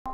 You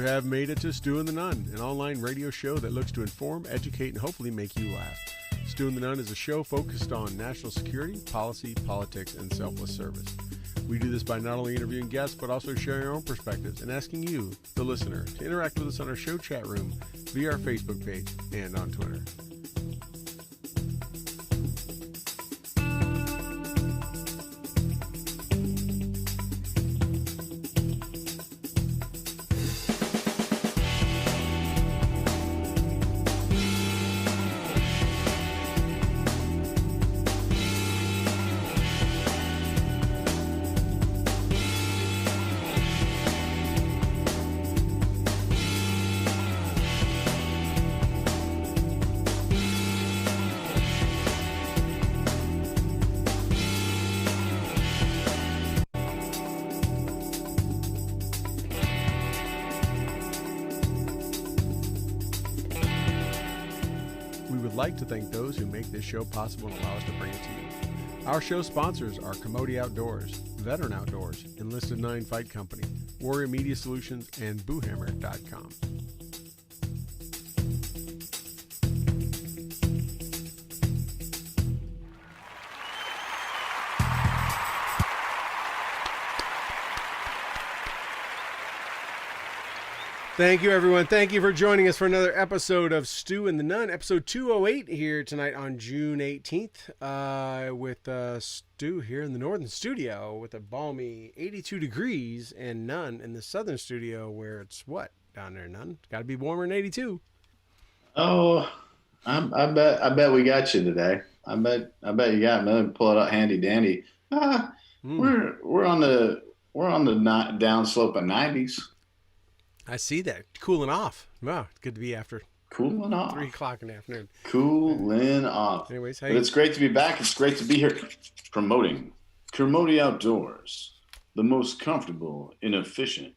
have made it to Stu and the Nunn, an online radio show that looks to inform, educate, and hopefully make you laugh. Stu and the Nunn is a show focused on national security, policy, politics, and selfless service. We do this by not only interviewing guests, but also sharing our own perspectives and asking you, the listener, to interact with us on our show chat room via our Facebook page and on Twitter. Like to thank those who make this show possible and allow us to bring it to you. Our show sponsors are Commodity Outdoors, Veteran Outdoors, Enlisted 9 Fight Company, Warrior Media Solutions, and BooHammer.com. Thank you, everyone. Thank you for joining us for another episode of Stu and the Nunn, episode 208 here tonight on June 18th with Stu here in the northern studio with a balmy 82 degrees and Nunn in the southern studio where it's what down there, Nunn? Got to be warmer than 82. Oh, I bet we got you today. I bet you got me. Pull it out handy dandy. We're on the downslope of 90s. I see that. Cooling off. Wow, it's good to be after cooling off 3 o'clock in the afternoon. Cooling off. Anyways, but it's great to be back. It's great to be here promoting Commodity Outdoors, the most comfortable and efficient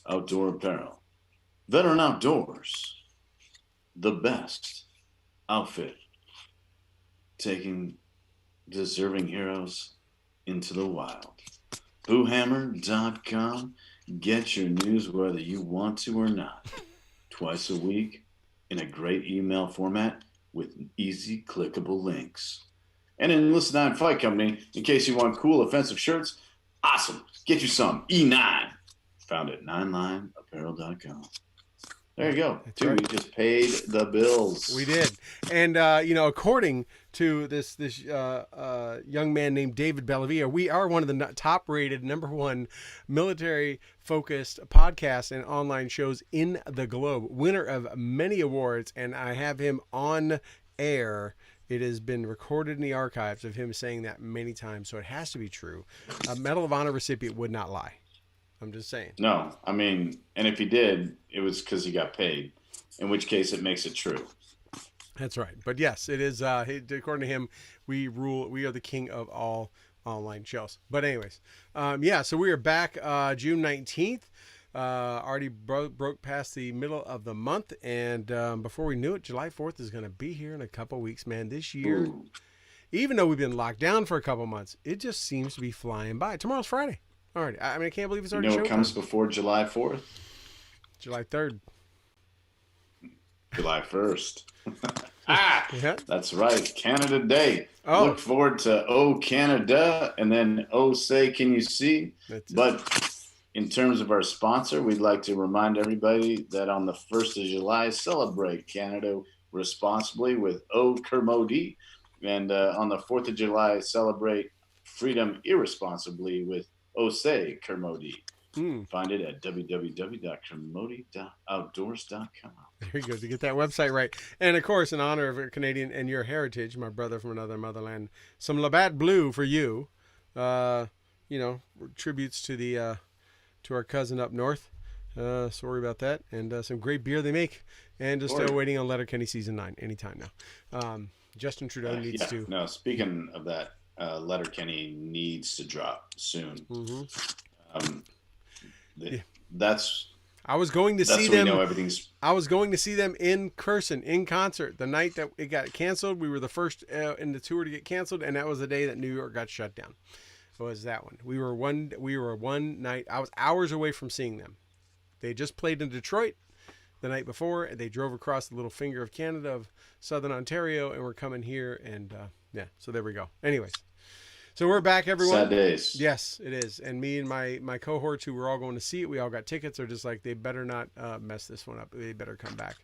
outdoor apparel. Veteran Outdoors, the best outfit, taking deserving heroes into the wild. BooHammer.com. Get your news whether you want to or not. Twice a week in a great email format with easy clickable links. And in Enlisted 9 Fight Company, in case you want cool offensive shirts, awesome. Get you some. E9. Found at 9lineapparel.com. There you go. That's right. We just paid the bills. We did. And, according to this young man named David Bellavia, we are one of the top-rated, #1 military-focused podcasts and online shows in the globe. Winner of many awards, and I have him on air. It has been recorded in the archives of him saying that many times, so it has to be true. A Medal of Honor recipient would not lie. I'm just saying. No, I mean, and if he did, it was because he got paid, in which case it makes it true. That's right. But yes, it is. According to him, we rule. We are the king of all online shows. But anyways, yeah. So we are back June 19th. Already broke past the middle of the month, and before we knew it, July 4th is going to be here in a couple weeks, man. This year, Ooh, even though we've been locked down for a couple months, it just seems to be flying by. Tomorrow's Friday. Alrighty. I mean, I can't believe it's you already know what comes showtime. before July 4th? July 3rd. July 1st. Ah, Yeah. that's right. Canada Day. Oh, Look forward to Oh Canada and then Oh Say Can You See? that's it. But in terms of our sponsor, we'd like to remind everybody that on the 1st of July, celebrate Canada responsibly with Oh Kermode. And on the 4th of July, celebrate freedom irresponsibly with Oh Say Kermode. Mm, Find it at www.kermode.outdoors.com. there you go, to get that website right. And of course, in honor of a Canadian and your heritage, my brother from another motherland, some Labatt Blue for you. Uh, you know, tributes to the to our cousin up north. Sorry about that. And some great beer they make. And just waiting on Letterkenny Season 9 anytime now. Justin Trudeau needs to. No, speaking of that, Letterkenny needs to drop soon. Mm-hmm. Um, Yeah. That's I was going to that's see when them. we know everything's I was going to see them in person, in concert. The night that it got canceled, we were the first in the tour to get canceled, and that was the day that New York got shut down. Was that one? We were one night. I was hours away from seeing them. They just played in Detroit the night before, and they drove across the little finger of Canada of Southern Ontario, and we're coming here, and yeah. So there we go. Anyways. So we're back, everyone. sad days. Yes, it is. And me and my cohorts who were all going to see it, we all got tickets. Are just like, they better not mess this one up. They better come back.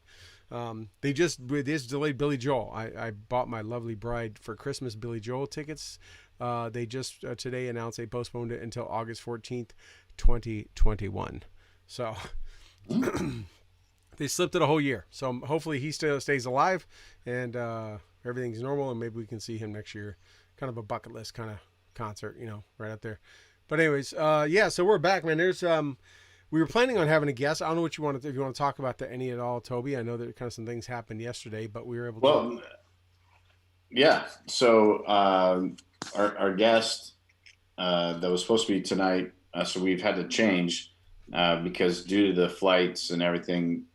They just delayed Billy Joel. I bought my lovely bride for Christmas Billy Joel tickets. They just today announced they postponed it until August 14th, 2021. So they slipped it a whole year. So hopefully he still stays alive and everything's normal, and maybe we can see him next year. Kind of a bucket list kind of concert, you know, right up there. But anyways, yeah, so we're back, man. There's we were planning on having a guest. I don't know what you want to, if you want to talk about that any at all, Toby. I know that kind of some things happened yesterday, but we were able to. Well, yeah. So our guest that was supposed to be tonight, so we've had to change because due to the flights and everything,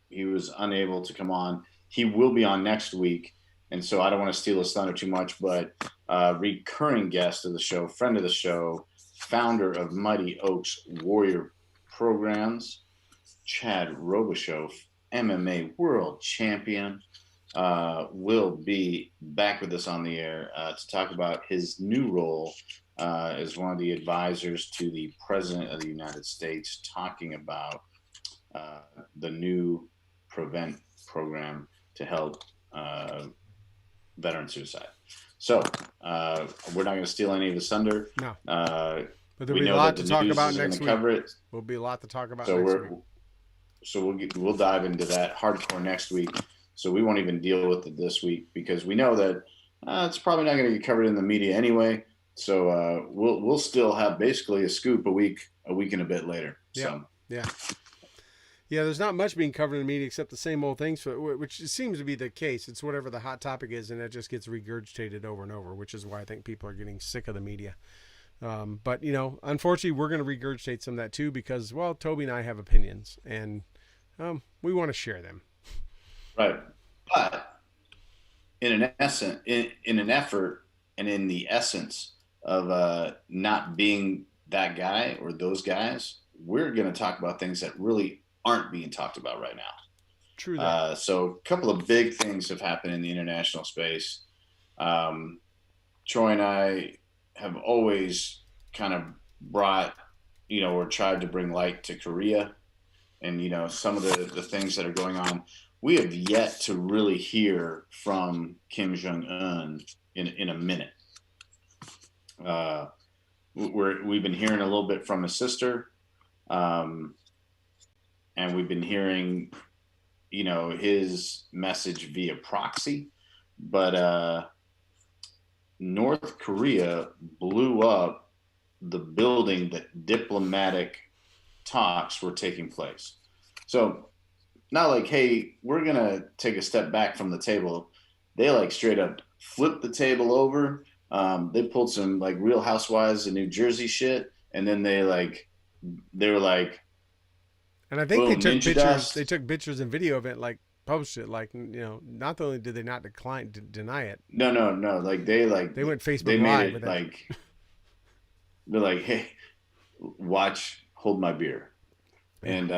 he was unable to come on. He will be on next week. And so I don't want to steal his thunder too much, but recurring guest of the show, friend of the show, founder of Mighty Oaks Warrior Programs, Chad Robichaux, MMA world champion, will be back with us on the air to talk about his new role as one of the advisors to the President of the United States, talking about the new Prevent program to help veteran suicide. So we're not going to steal any of his thunder. No. But there'll be a lot to talk about next week. Cover it. Will be a lot to talk about next week. So we'll dive into that hardcore next week. So we won't even deal with it this week because we know that it's probably not going to get covered in the media anyway. So we'll still have basically a scoop a week and a bit later. Yeah. So. Yeah. Yeah, there's not much being covered in the media except the same old things, which seems to be the case. It's whatever the hot topic is, and it just gets regurgitated over and over, which is why I think people are getting sick of the media. But, you know, unfortunately, we're going to regurgitate some of that too because, well, Toby and I have opinions, and we want to share them. Right. But in an effort and in the essence of not being that guy or those guys, we're going to talk about things that really aren't being talked about right now. True that. So a couple of big things have happened in the international space. Troy and I have always kind of brought, or tried to bring light to Korea and, some of the things that are going on. We have yet to really hear from Kim Jong-un in a minute. We've been hearing a little bit from his sister. And we've been hearing, his message via proxy, but North Korea blew up the building that diplomatic talks were taking place. So not like, hey, we're going to take a step back from the table. They straight up flipped the table over, They pulled some like Real Housewives of New Jersey shit, and then they were like, And I think they boom, took ninja pictures. They dust. took pictures and video of it, like published it. Like not only did they not deny it, No, no, no. they went They Facebook made Live with it that. like they're like, hey, watch, hold my beer, Yeah, and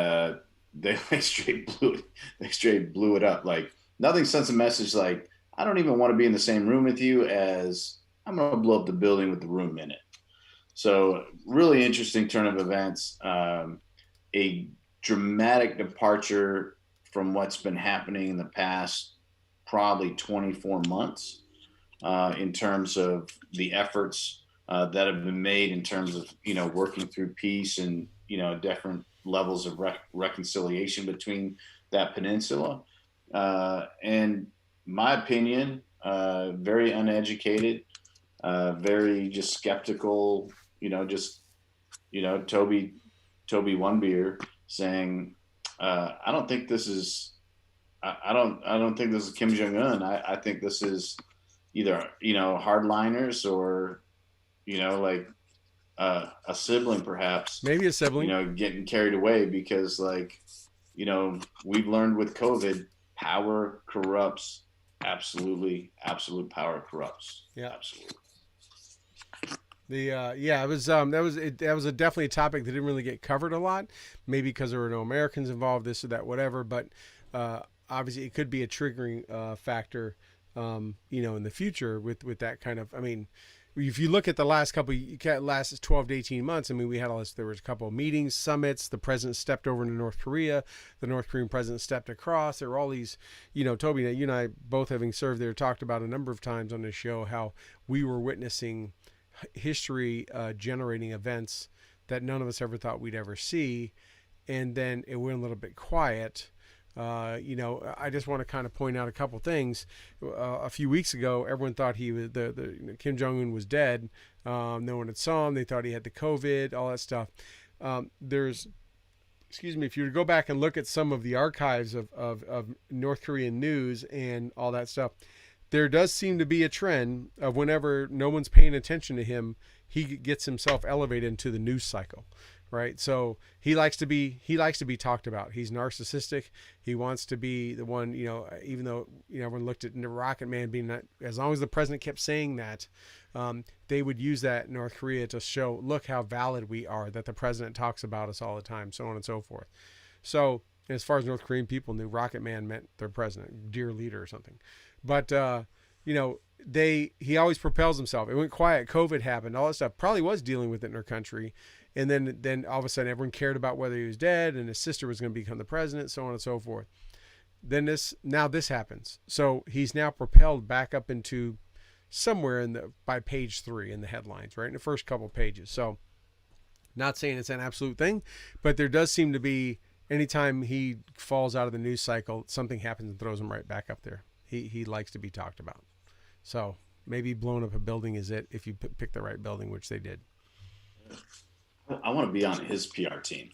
they like they straight blew it up. Like nothing sends a message like I don't even want to be in the same room with you as I'm gonna blow up the building with the room in it. So really interesting turn of events. A dramatic departure from what's been happening in the past probably 24 months in terms of the efforts that have been made in terms of working through peace and different levels of reconciliation between that peninsula. And my opinion, very uneducated, very just skeptical. Just Toby one beer saying, I don't think this is. I don't think this is Kim Jong Un. I think this is either hardliners or like a sibling perhaps maybe a sibling. getting carried away because like we've learned with COVID, power corrupts. Absolutely, absolute power corrupts. Yeah. Absolutely. The yeah, it was that was a definitely a topic that didn't really get covered a lot. Maybe because there were no Americans involved, this or that, whatever. But obviously, it could be a triggering factor, in the future with that kind of. I mean, if you look at the last last 12 to 18 months, I mean, we had all this. There was a couple of meetings, summits. The president stepped over into North Korea. The North Korean president stepped across. There were all these, Toby, you and I both having served there, talked about a number of times on this show how we were witnessing history generating events that none of us ever thought we'd ever see, and then it went a little bit quiet. I just want to kind of point out a couple things. A few weeks ago, everyone thought he was Kim Jong Un was dead. No one had saw him. They thought he had the COVID, all that stuff. There's, excuse me, if you were to go back and look at some of the archives of North Korean news and all that stuff, there does seem to be a trend of whenever no one's paying attention to him, he gets himself elevated into the news cycle, right? So he likes to be talked about. He's narcissistic. He wants to be the one, even though everyone looked at the Rocket Man being that, as long as the president kept saying that, they would use that in North Korea to show, look how valid we are, that the president talks about us all the time, so on and so forth. So as far as North Korean people knew, Rocket Man meant their president, dear leader or something. But he always propels himself. It went quiet. COVID happened. All that stuff. Probably was dealing with it in her country, and then all of a sudden everyone cared about whether he was dead, and his sister was going to become the president, so on and so forth. Then this happens. So he's now propelled back up into somewhere by page 3 in the headlines, right in the first couple pages. So, not saying it's an absolute thing, but there does seem to be, anytime he falls out of the news cycle, something happens and throws him right back up there. He likes to be talked about. So maybe blowing up a building is it if you pick the right building, which they did. I want to be on his PR team.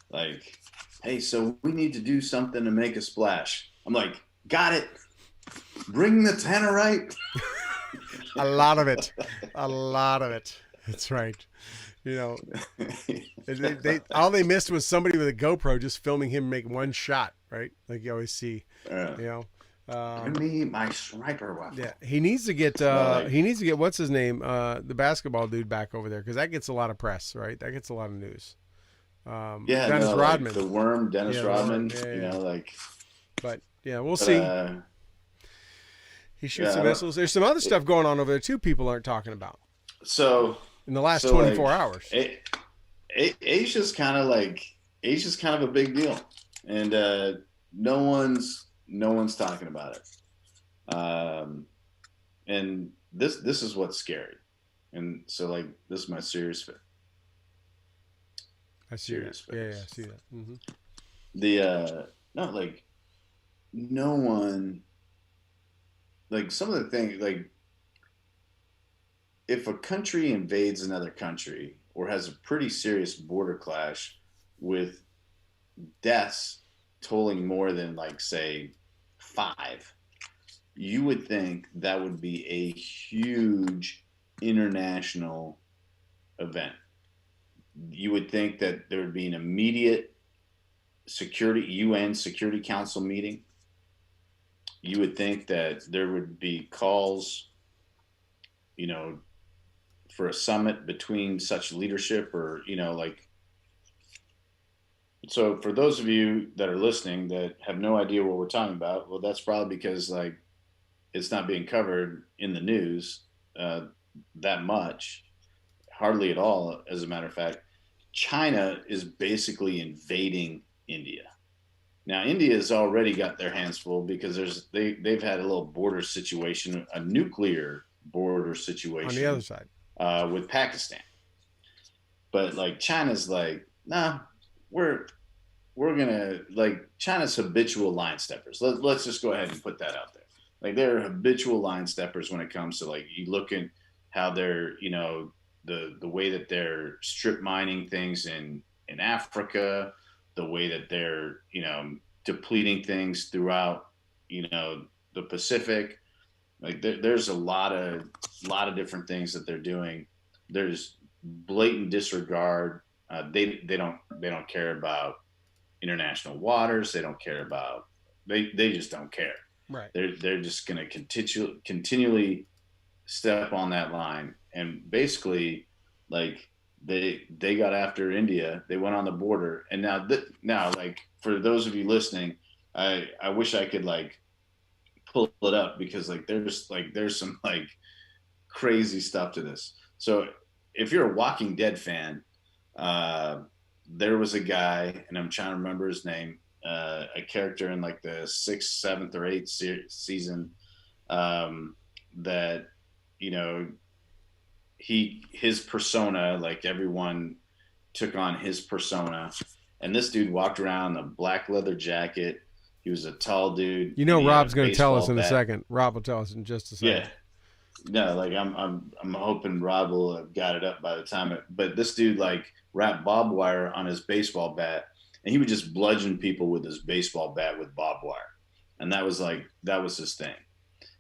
Like, hey, so we need to do something to make a splash. I'm like, got it. Bring the tannerite. A lot of it. That's right. All they missed was somebody with a GoPro just filming him make one shot, right? Like you always see, Give me my sniper rifle. Yeah, he needs to get what's his name, the basketball dude back over there, because that gets a lot of press, right? That gets a lot of news. Dennis Rodman, like the worm, Dennis Rodman. But yeah, we'll see. He shoots some missiles. There's some other stuff going on over there too. People aren't talking about. So in the last 24 hours, Asia's kind of a big deal, and no one's talking about it. And this is what's scary. And so like this is my serious fit. I see that. Yeah, I see that. Mm-hmm. No one, like some of the things, like if a country invades another country or has a pretty serious border clash with deaths tolling more than like say 5, you would think that would be a huge international event. You would think that there would be an immediate UN Security Council meeting. You would think that there would be calls, you know, for a summit between such leadership, or like. So for those of you that are listening that have no idea what we're talking about, well, that's probably because like it's not being covered in the news uh, that much, hardly at all. As a matter of fact, China is basically invading India. Now, India has already got their hands full because they've had a little border situation, a nuclear border On the other situation side. with Pakistan. But like China's like, nah, we're we're gonna like China's habitual line steppers. Let's just go ahead and put that out there. Like they're habitual line steppers when it comes to like you look at how they're the way that they're strip mining things in Africa, the way that they're depleting things throughout the Pacific. Like there's a lot of different things that they're doing. There's blatant disregard. They don't care about international waters. They don't care about they just don't care. Right. They're just going to continually step on that line, and basically like they got after India. They went on the border, and now like for those of you listening, I wish I could like pull it up because there's some like crazy stuff to this. So if you're a Walking Dead fan, uh, there was a guy, and I'm trying to remember his name, a character in like the sixth, seventh, or eighth season, that you know his persona, like everyone took on his persona, and this dude walked around in a black leather jacket. He was a tall dude. You And know, he had a Rob's going to tell us baseball in a bat. second. Rob will tell us in just a second. Yeah, no, like I'm hoping Rob will have got it up by the time but this dude like wrapped barbed wire on his baseball bat, and he would just bludgeon people with his baseball bat with barbed wire, and that was his thing.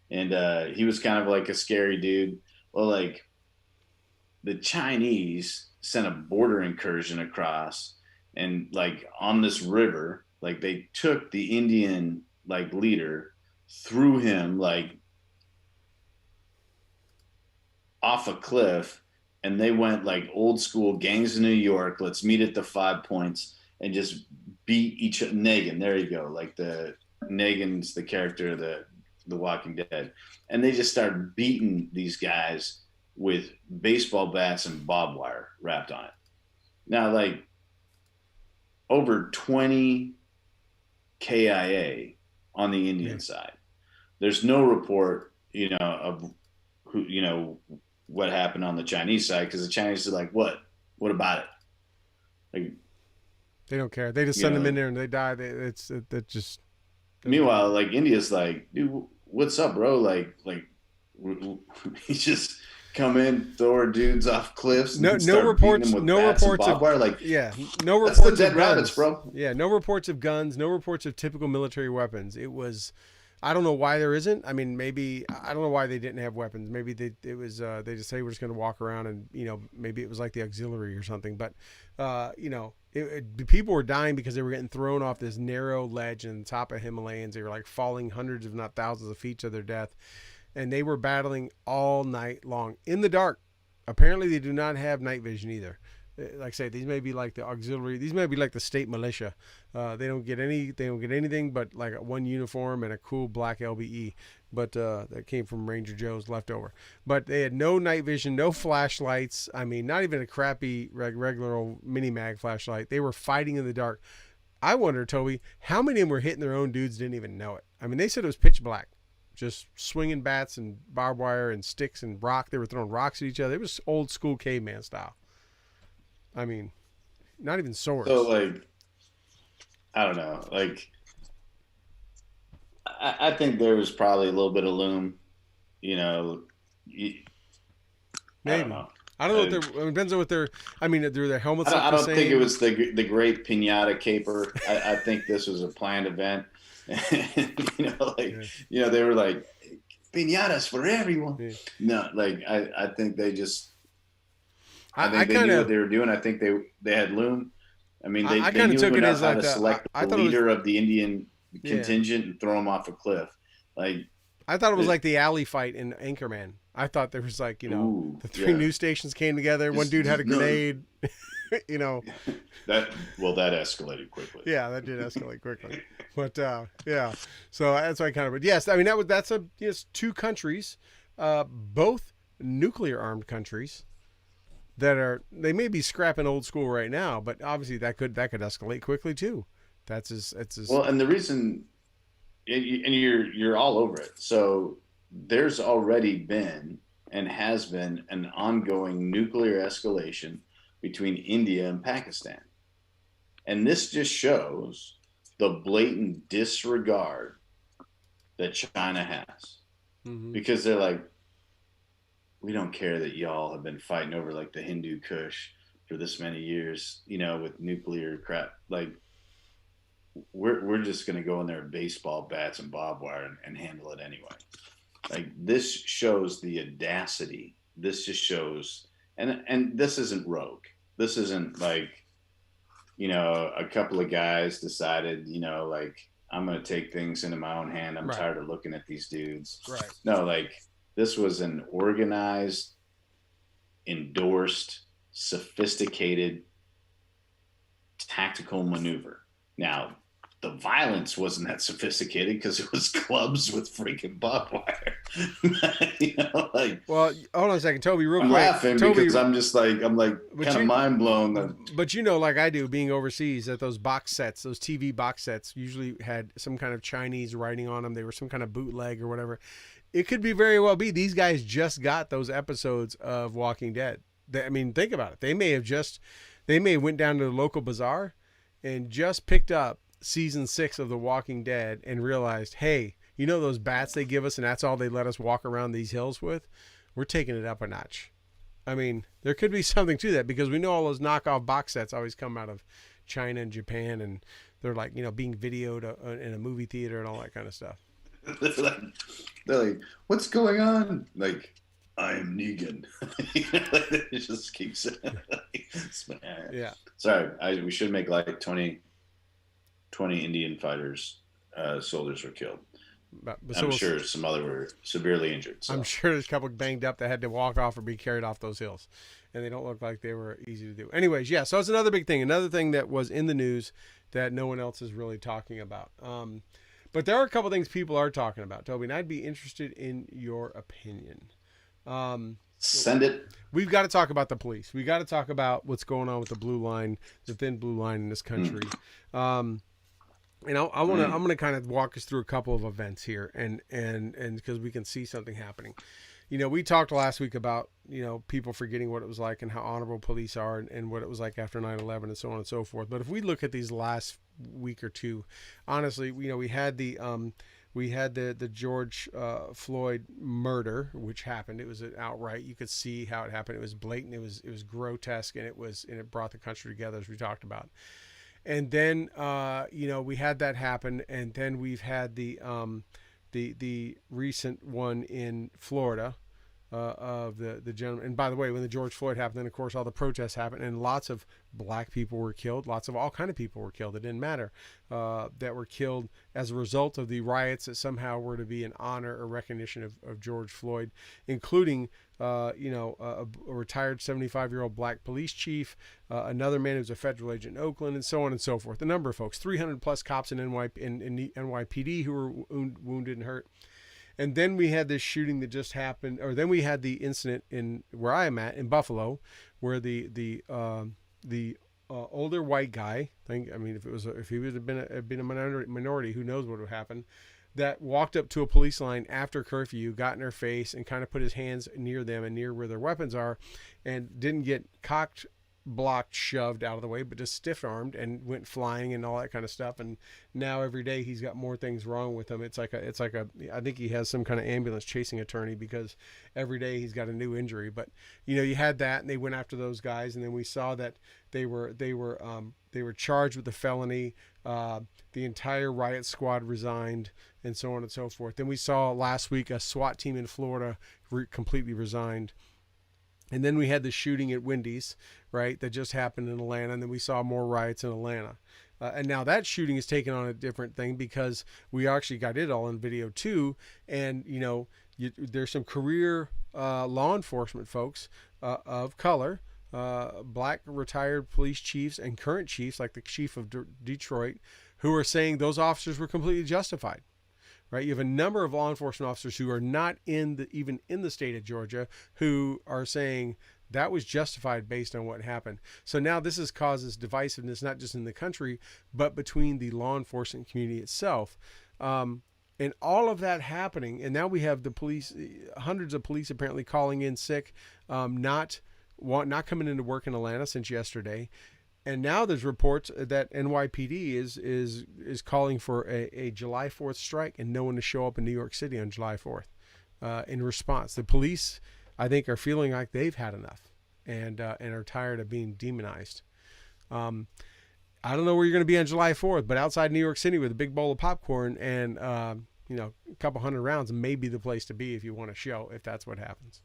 And he was kind of like a scary dude. Well, like the Chinese sent a border incursion across, and like on this river, like they took the Indian like leader, threw him like off a cliff, and they went like old school gangs of New York. Let's meet at the 5 points and just beat each other. Negan, there you go. Like the Negan's the character of the Walking Dead, and they just started beating these guys with baseball bats and barbed wire wrapped on it. Now, like over 20 KIA on the Indian side. There's no report, of who, what happened on the Chinese side, because the Chinese are like, what? What about it? Like, they don't care. They just send them in there and they die. That just. Meanwhile, like India's like, dude, what's up, bro? Like he just come in, throw our dudes off cliffs. No reports. No reports of wire. Like, no reports that's the dead of rabbits, guns. bro. Yeah, no reports of guns. No reports of typical military weapons. It was. I don't know why there isn't. I mean, maybe I don't know why they didn't have weapons. Maybe they just say we're just going to walk around and maybe it was like the auxiliary or something. But people were dying because they were getting thrown off this narrow ledge in the top of Himalayas. They were like falling hundreds, if not thousands, of feet to their death, and they were battling all night long in the dark. Apparently, they do not have night vision either. Like I say, these may be like the auxiliary. These may be like the state militia. They don't get anything but like one uniform and a cool black LBE. But that came from Ranger Joe's leftover. But they had no night vision, no flashlights. I mean, not even a crappy regular old mini mag flashlight. They were fighting in the dark. I wonder, Toby, how many of them were hitting their own dudes, didn't even know it. I mean, they said it was pitch black. Just swinging bats and barbed wire and sticks and rock. They were throwing rocks at each other. It was old school caveman style. I mean, not even swords. So, like, I don't know. Like, I think there was probably a little bit of loom, Maybe. I don't know. I don't know what depends on what they're. I mean, do their helmets? I don't think it was the great pinata caper. I think this was a planned event. They were like, piñatas for everyone. Yeah. No, like I think they just I I think they kind knew what of they were doing. I think they had loom. I mean, I they kind of knew took it enough as how like to select I the thought it was leader of the Indian yeah. contingent and throw him off a cliff. Like, I thought it was it, like the alley fight in Anchorman. I thought there was like, ooh, the three yeah, news stations came together. One dude had a just no. grenade, you know. That escalated quickly. Yeah, that did escalate quickly. But yeah, so that's why I kind of. But yes, I mean that's a yes, two countries, both nuclear armed countries that they may be scrapping old school right now, but obviously that could escalate quickly too. That's Well, and the reason, and you're all over it. So there's already been and has been an ongoing nuclear escalation between India and Pakistan. And this just shows the blatant disregard that China has. mm-hmm. Because they're like, we don't care that y'all have been fighting over like the Hindu Kush for this many years, with nuclear crap. Like, we're just gonna go in there with baseball bats and barbed wire and handle it anyway. Like, this shows the audacity. This just shows, and this isn't rogue. This isn't like, a couple of guys decided, like, I'm going to take things into my own hand. I'm Right. tired of looking at these dudes. Right. No, like, this was an organized, endorsed, sophisticated tactical maneuver. Now, the violence wasn't that sophisticated because it was clubs with freaking barbed wire. Like, Well, hold on a second, Toby. Real I'm quick, laughing Toby, because I'm kind of mind blown. But like I do, being overseas, that those box sets, those TV box sets, usually had some kind of Chinese writing on them. They were some kind of bootleg or whatever. It could be very well be these guys just got those episodes of Walking Dead. I mean, think about it. They may have went down to the local bazaar and just picked up season 6 of The Walking Dead and realized, hey, those bats they give us and that's all they let us walk around these hills with? We're taking it up a notch. I mean, there could be something to that because we know all those knockoff box sets always come out of China and Japan, and they're like, being videoed in a movie theater and all that kind of stuff. they're like, what's going on? Like, I am Negan. It just keeps Yeah. Sorry, we should make like 20 Indian fighters, soldiers were killed. But I'm sure some other were severely injured. So. I'm sure there's a couple banged up that had to walk off or be carried off those hills, and they don't look like they were easy to do. Anyways, yeah, so it's another big thing. Another thing that was in the news that no one else is really talking about. But there are a couple things people are talking about, Toby, and I'd be interested in your opinion. Send it. We've got to talk about the police. We got to talk about what's going on with the blue line, the thin blue line in this country. And I'm gonna kind of walk us through a couple of events here, and because we can see something happening. We talked last week about people forgetting what it was like and how honorable police are, and what it was like after 9/11 and so on and so forth. But if we look at these last week or two, honestly, we had the George Floyd murder, which happened. It was outright. You could see how it happened. It was blatant. It was grotesque, and it brought the country together, as we talked about. And then, we had that happen, and then we've had the recent one in Florida of the gentleman. And by the way, when the George Floyd happened, then of course all the protests happened, and lots of black people were killed. Lots of all kind of people were killed. It didn't matter that were killed as a result of the riots that somehow were to be in honor or recognition of George Floyd, including a retired 75-year-old black police chief, another man who's a federal agent in Oakland, and so on and so forth. A number of folks, 300 plus cops in NYPD who were wounded and hurt. And then we had this shooting that just happened, or then we had the incident in where I am at in Buffalo, where the older white guy, if he would have been a minority, who knows what would happen, that walked up to a police line after curfew, got in their face, and kind of put his hands near them and near where their weapons are, and didn't get cocked blocked, shoved out of the way, but just stiff armed and went flying and all that kind of stuff. And now every day he's got more things wrong with him. It's like a, I think he has some kind of ambulance chasing attorney because every day he's got a new injury. But, you know, you had that and they went after those guys. And then we saw that they were charged with a felony. The entire riot squad resigned and so on and so forth. Then we saw last week a SWAT team in Florida completely resigned. And then we had the shooting at Wendy's, right, that just happened in Atlanta. And then we saw more riots in Atlanta. And now that shooting is taken on a different thing because we actually got it all in video too. And, you know, there's some career law enforcement folks of color, black retired police chiefs and current chiefs like the chief of Detroit, who are saying those officers were completely justified. Right, you have a number of law enforcement officers who are not even in the state of Georgia who are saying that was justified based on what happened. So now this causes divisiveness not just in the country but between the law enforcement community itself. And all of that happening, and now we have the police, hundreds of police apparently calling in sick, not coming into work in Atlanta since yesterday. And now there's reports that NYPD is calling for a July 4th strike and no one to show up in New York City on July 4th in response. The police, I think, are feeling like they've had enough and are tired of being demonized. I don't know where you're going to be on July 4th, but outside New York City with a big bowl of popcorn and you know, a couple hundred rounds may be the place to be if you want to show, if that's what happens.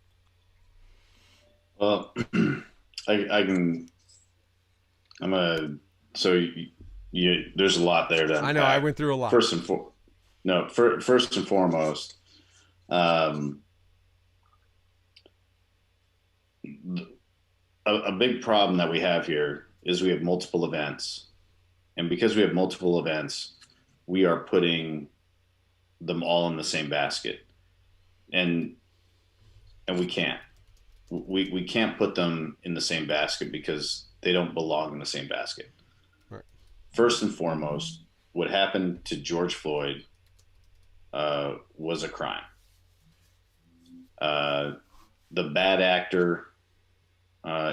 Well, I can. So there's a lot there to unpack. I know I went through a lot. First and foremost, a big problem that we have here is we have multiple events, and because we have multiple events, we are putting them all in the same basket, and we can't. We can't put them in the same basket because they don't belong in the same basket. Right. First and foremost, what happened to George Floyd was a crime. The bad actor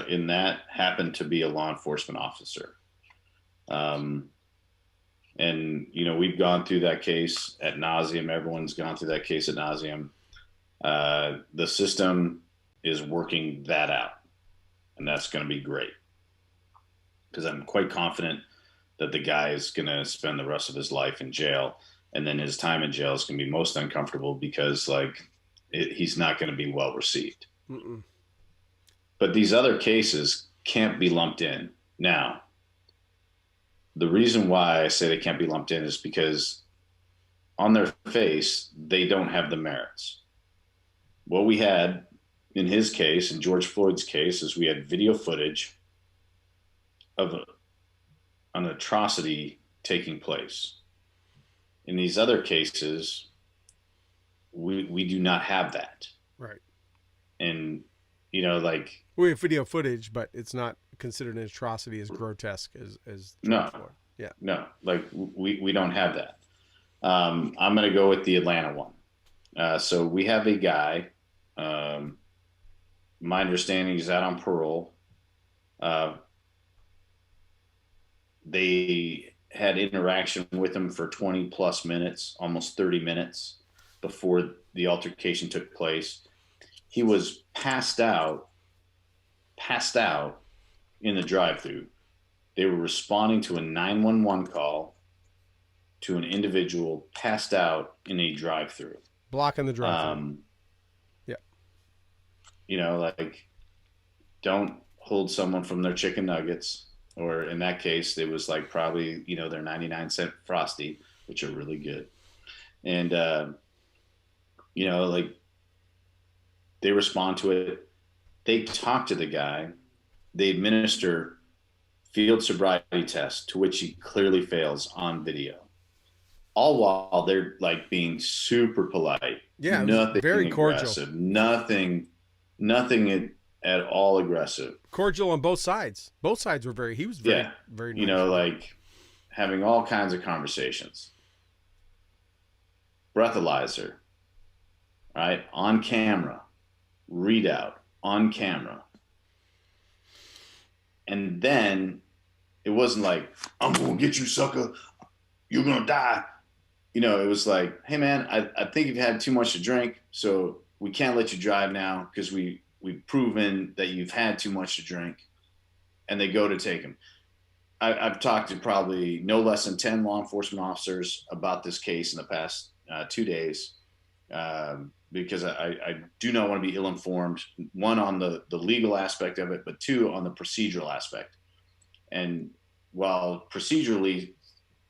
in that happened to be a law enforcement officer. And, you know, we've gone through that case ad nauseum. Everyone's gone through that case ad nauseum. The system is working that out, and that's going to be great. Because I'm quite confident that the guy is going to spend the rest of his life in jail, and then his time in jail is going to be most uncomfortable because, like, he's not going to be well received. Mm-mm. But these other cases can't be lumped in. Now, the reason why I say they can't be lumped in is because on their face, they don't have the merits. What we had in his case, in George Floyd's case, is we had video footage of an atrocity taking place. In these other cases, we do not have that. Right. And, you know, like... We have video footage, but it's not considered an atrocity as grotesque as George Floyd. Yeah. No, like we don't have that. I'm going to go with the Atlanta one. So we have a guy, my understanding is out on parole. They had interaction with him for 20 plus minutes, almost 30 minutes before the altercation took place. He was passed out in the drive-thru. They were responding to a 911 call to an individual passed out in a drive-thru. Blocking the drive-thru. Yeah. You know, like, don't hold someone from their chicken nuggets. Or in that case, it was like probably, you know, their 99-cent Frosty, which are really good. And, you know, like, they respond to it. They talk to the guy. They administer field sobriety tests, to which he clearly fails on video. All while they're, like, being super polite. Yeah, nothing very aggressive. cordial. Nothing at all aggressive. Cordial on both sides. Both sides were very nice. You know, like, having all kinds of conversations. Breathalyzer, right? On camera. Readout on camera. And then it wasn't like, I'm going to get you, sucker. You're going to die. It was like, hey, man, I think you've had too much to drink. So we can't let you drive now because we've proven that you've had too much to drink. And they go to take him. I've talked to probably no less than 10 law enforcement officers about this case in the past 2 days, because I do not want to be ill informed, one, on the legal aspect of it, but two, on the procedural aspect. And while procedurally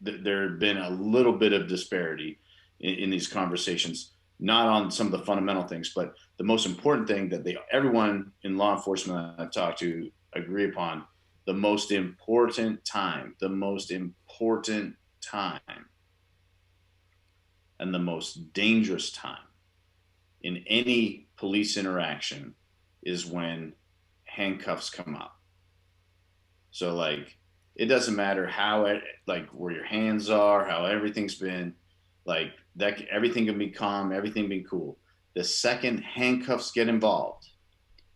there had been a little bit of disparity in these conversations, not on some of the fundamental things, but the most important thing that everyone in law enforcement I've talked to agree upon: the most important time, and the most dangerous time in any police interaction is when handcuffs come up. So, like, it doesn't matter like where your hands are, how everything's been, like, that everything can be calm, everything be cool. The second handcuffs get involved,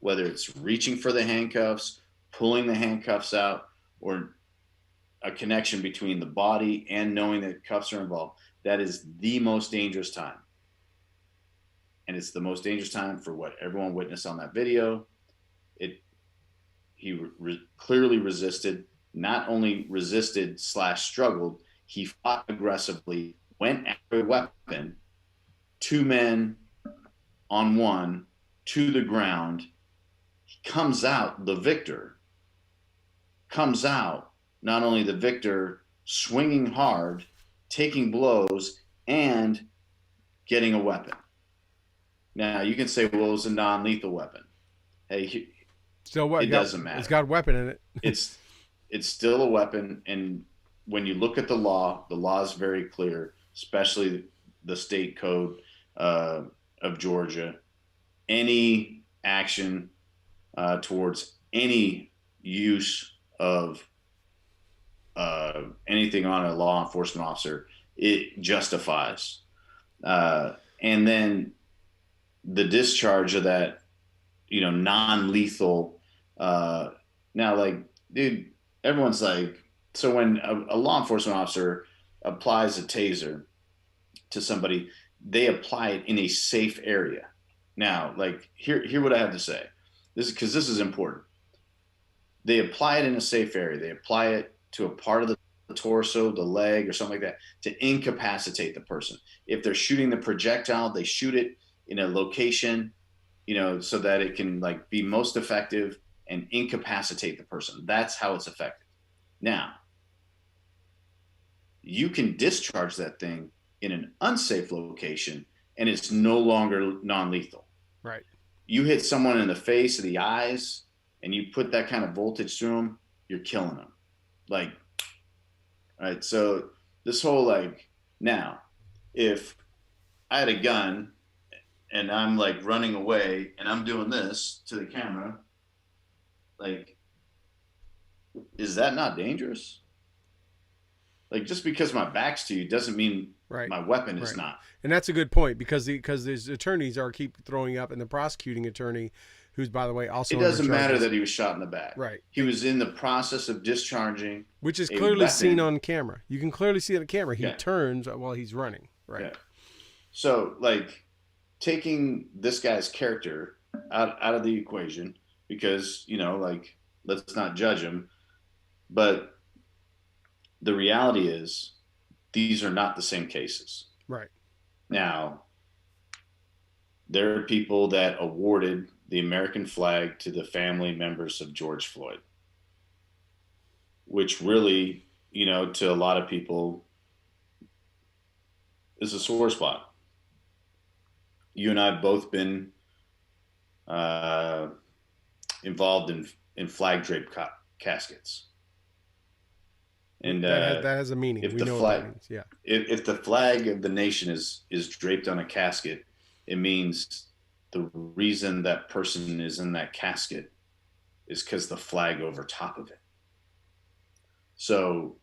whether it's reaching for the handcuffs, pulling the handcuffs out, or a connection between the body and knowing that cuffs are involved, that is the most dangerous time. And it's the most dangerous time for what everyone witnessed on that video. He clearly resisted, not only resisted / struggled, he fought aggressively, went after a weapon, 2 men on 1, to the ground. He comes out, the victor, not only the victor, swinging hard, taking blows, and getting a weapon. Now, you can say, well, it was a non-lethal weapon. Hey, Still what? It doesn't matter. It's got a weapon in it. It's still a weapon, and when you look at the law is very clear, especially the state code of Georgia. Any action towards any use of anything on a law enforcement officer, it justifies. And then the discharge of that, non-lethal. Now, like, dude, everyone's like, so when a law enforcement officer applies a taser to somebody, they apply it in a safe area. Now, like, hear what I have to say. This is because this is important. They apply it in a safe area. They apply it to a part of the torso, the leg, or something like that, to incapacitate the person. If they're shooting the projectile, they shoot it in a location, so that it can, like, be most effective and incapacitate the person. That's how it's effective. Now, you can discharge that thing in an unsafe location and it's no longer non-lethal. Right. You hit someone in the face or the eyes and you put that kind of voltage through them, you're killing them. Like, all right, so this whole, like, now, if I had a gun and I'm, like, running away and I'm doing this to the camera, like, is that not dangerous? Like, just because my back's to you doesn't mean my weapon is not. And that's a good point, because these attorneys keep throwing up, and the prosecuting attorney, who's, by the way, also, it doesn't matter that he was shot in the back. Right. He was in the process of discharging, which is clearly seen on camera. You can clearly see on the camera. He turns while he's running. Right. Yeah. So, like, taking this guy's character out of the equation, because, like, let's not judge him, but the reality is these are not the same cases. Right. Now, there are people that awarded the American flag to the family members of George Floyd, which really, to a lot of people is a sore spot. You and I have both been involved in flag draped caskets. And that has a meaning. If we the know flag, what that means. Yeah. If the flag of the nation is draped on a casket, it means the reason that person is in that casket is because the flag over top of it. So,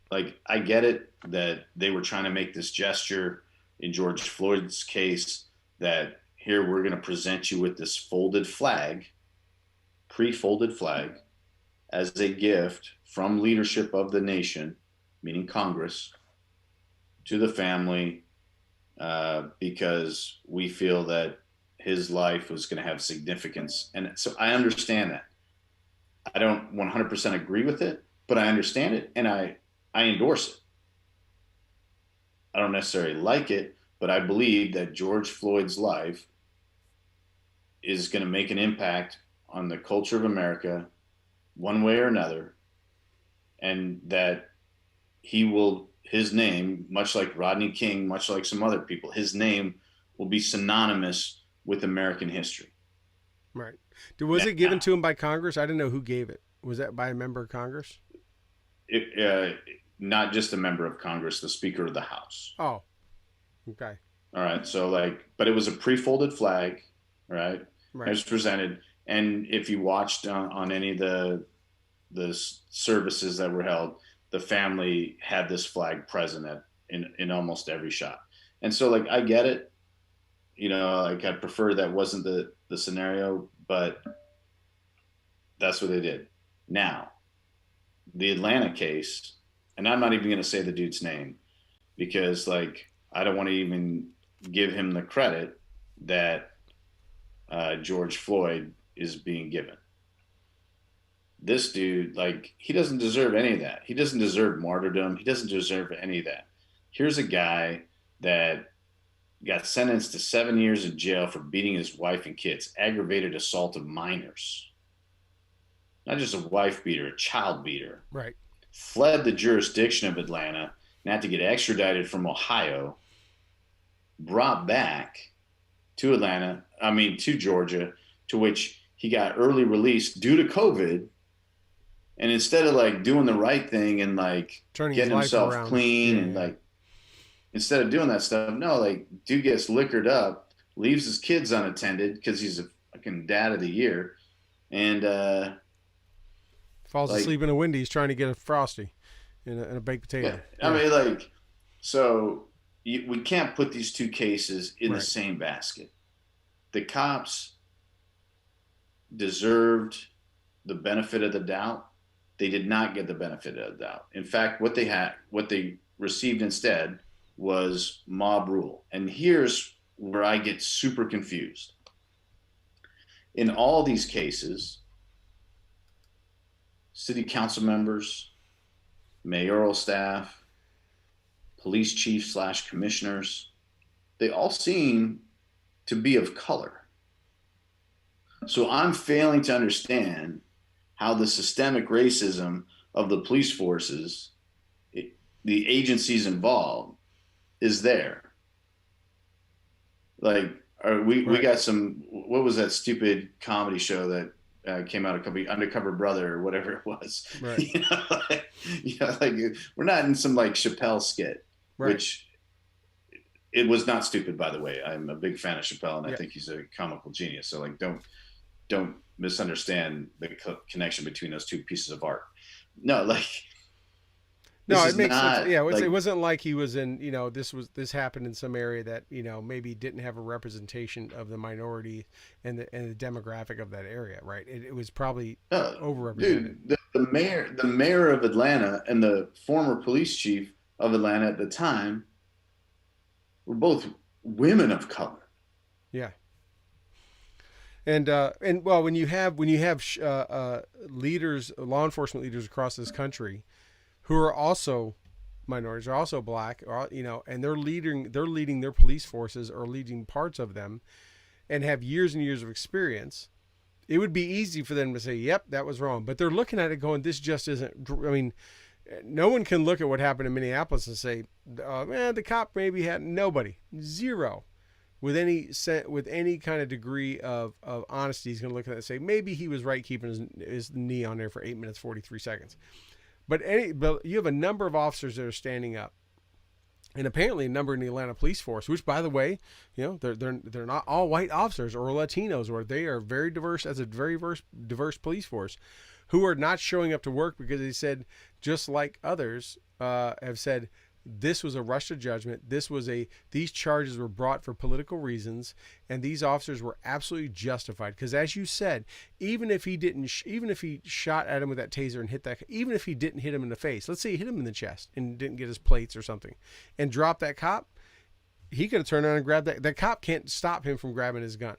like, I get it that they were trying to make this gesture in George Floyd's case, that here we're going to present you with this folded flag, pre-folded flag, as a gift from leadership of the nation, meaning Congress, to the family because we feel that his life was going to have significance. And so I understand that. I don't 100% agree with it, but I understand it and I endorse it. I don't necessarily like it, but I believe that George Floyd's life is going to make an impact on the culture of America one way or another, and that his name, much like Rodney King, much like some other people, his name will be synonymous with American history. Right. Was it given to him by Congress? I didn't know who gave it. Was that by a member of Congress? Not just a member of Congress, the Speaker of the House. Oh, okay. All right. So but it was a pre-folded flag, right? Right. It was presented, and if you watched on any of the services that were held, the family had this flag present in almost every shot. And so, like, I get it. Like, I'd prefer that wasn't the scenario, but that's what they did. Now, the Atlanta case, and I'm not even going to say the dude's name because, like, I don't want to even give him the credit that George Floyd is being given. This dude, like, he doesn't deserve any of that. He doesn't deserve martyrdom. He doesn't deserve any of that. Here's a guy that got sentenced to 7 years in jail for beating his wife and kids, aggravated assault of minors. Not just a wife beater, a child beater. Right. Fled the jurisdiction of Atlanta and had to get extradited from Ohio, brought back to to Georgia, to which he got early release due to COVID. And instead of, like, doing the right thing and, like, getting himself clean and like, instead of doing that stuff, no, like, dude gets liquored up, leaves his kids unattended because he's a fucking dad of the year, and falls asleep in a Wendy's trying to get a Frosty and a baked potato. Yeah. I mean, like, so we can't put these two cases in the same basket. The cops deserved the benefit of the doubt. They did not get the benefit of the doubt. In fact, what they received instead was mob rule. And here's where I get super confused. In all these cases, city council members, mayoral staff, police chiefs / commissioners, they all seem to be of color. So I'm failing to understand how the systemic racism of the police forces, the agencies involved, is there. Like, we got some, what was that stupid comedy show that came out a couple, Undercover Brother or whatever it was. Right. Like, we're not in some, like, Chappelle skit, which it was not stupid, by the way. I'm a big fan of Chappelle, and I think he's a comical genius. So, like, don't misunderstand the connection between those two pieces of art. No, like, no, it makes sense. Yeah, it wasn't like he was in, this happened in some area that, maybe didn't have a representation of the minority and the demographic of that area, right? It was probably overrepresented. Dude, the mayor of Atlanta and the former police chief of Atlanta at the time were both women of color. Yeah. And well, when you have leaders, law enforcement leaders across this country, who are also minorities, are also black, and they're leading their police forces or leading parts of them, and have years and years of experience, it would be easy for them to say, "Yep, that was wrong." But they're looking at it, going, "This just isn't." I mean, no one can look at what happened in Minneapolis and say, "The cop maybe had zero." With any kind of degree of honesty, he's going to look at it and say, maybe he was right keeping his knee on there for 8 minutes, 43 seconds. But you have a number of officers that are standing up, and apparently a number in the Atlanta police force, which, by the way, they're not all white officers or Latinos, or they are very diverse, as a very diverse police force, who are not showing up to work because they said, just like others have said, this was a rush to judgment. These charges were brought for political reasons, and these officers were absolutely justified. Because as you said, even if he shot at him with that taser and hit that, even if he didn't hit him in the face, let's say he hit him in the chest and didn't get his plates or something, and dropped that cop, he could have turned around and grabbed that. That cop can't stop him from grabbing his gun,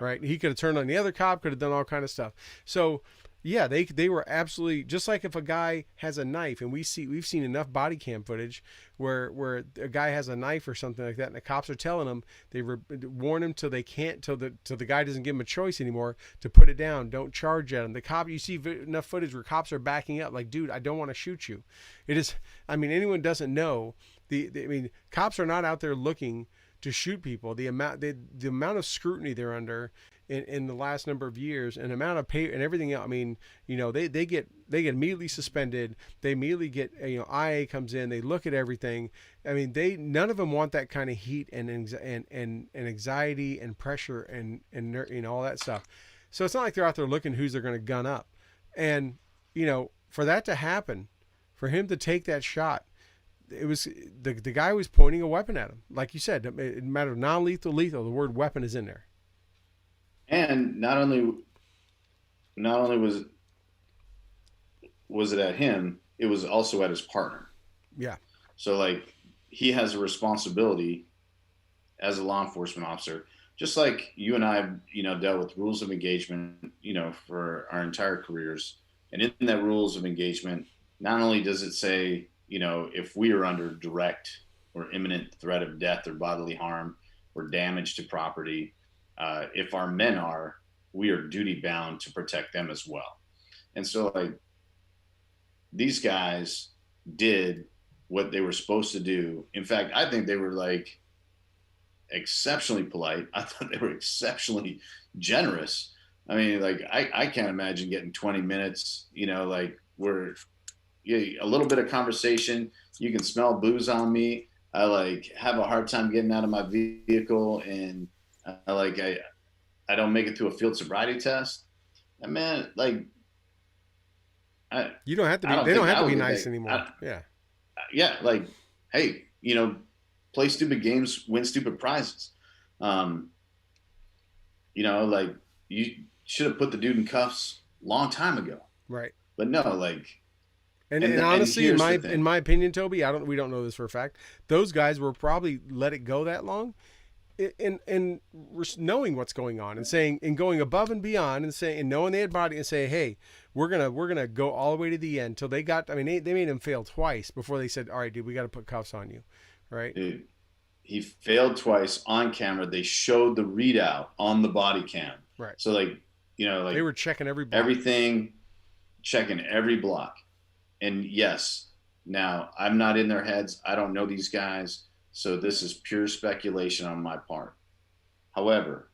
right? He could have turned on the other cop, could have done all kind of stuff. So yeah, they were absolutely, just like if a guy has a knife, and we've seen enough body cam footage where a guy has a knife or something like that, and the cops are telling him, they warn him till the guy doesn't give him a choice anymore to put it down, don't charge at him. The cop, you see enough footage where cops are backing up, like, dude, I don't want to shoot you. It is, I mean, anyone doesn't know I mean, cops are not out there looking to shoot people. The amount of scrutiny they're under in the last number of years, and amount of pay and everything else. I mean, they get immediately suspended. They immediately get, IA comes in. They look at everything. I mean, none of them want that kind of heat and anxiety and pressure and all that stuff. So it's not like they're out there looking who's they're going to gun up. And for that to happen, for him to take that shot, it was the guy was pointing a weapon at him. Like you said, it matter of non-lethal, lethal. The word weapon is in there. And not only was it at him, it was also at his partner. Yeah. So like, he has a responsibility as a law enforcement officer, just like you and I, dealt with rules of engagement, for our entire careers. And in that rules of engagement, not only does it say, if we are under direct or imminent threat of death or bodily harm or damage to property, if our men are, we are duty bound to protect them as well. And so like, these guys did what they were supposed to do. In fact, I think they were like exceptionally polite. I thought they were exceptionally generous. I mean, like, I can't imagine getting 20 minutes, like, where a little bit of conversation, you can smell booze on me. I like have a hard time getting out of my vehicle, and I don't make it through a field sobriety test. And man, like, you don't have to be. They don't have to be nice anymore. Yeah, like, hey, play stupid games, win stupid prizes. Like, you should have put the dude in cuffs long time ago. Right. But no, like. And honestly, in my opinion, Toby, we don't know this for a fact. Those guys were probably let it go that long, in knowing what's going on and going above and beyond and knowing they had body and say, hey, we're gonna go all the way to the end till they got. I mean, they made him fail twice before they said, all right, dude, we got to put cuffs on you, right? Dude, he failed twice on camera. They showed the readout on the body cam. Right. So like, like, they were checking every block. Everything, checking every block. And yes, now I'm not in their heads. I don't know these guys. So this is pure speculation on my part. However,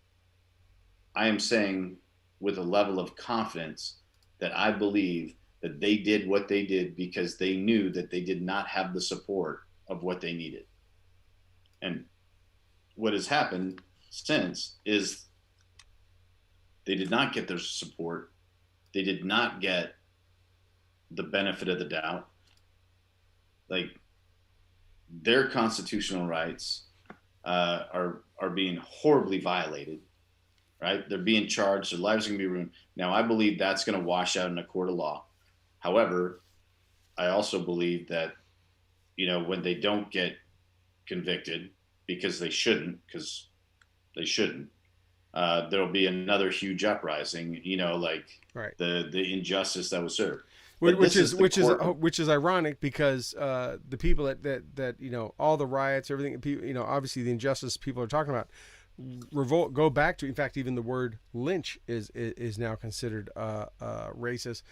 I am saying with a level of confidence that I believe that they did what they did because they knew that they did not have the support of what they needed. And what has happened since is they did not get their support. They did not get the benefit of the doubt. Like, their constitutional rights are being horribly violated, right? They're being charged. Their lives are going to be ruined. Now, I believe that's going to wash out in a court of law. However, I also believe that, when they don't get convicted, because they shouldn't, there'll be another huge uprising, like, right, the injustice that was served. Which is ironic because the people that all the riots, everything, obviously the injustice people are talking about, go back to. In fact, even the word lynch is now considered racist.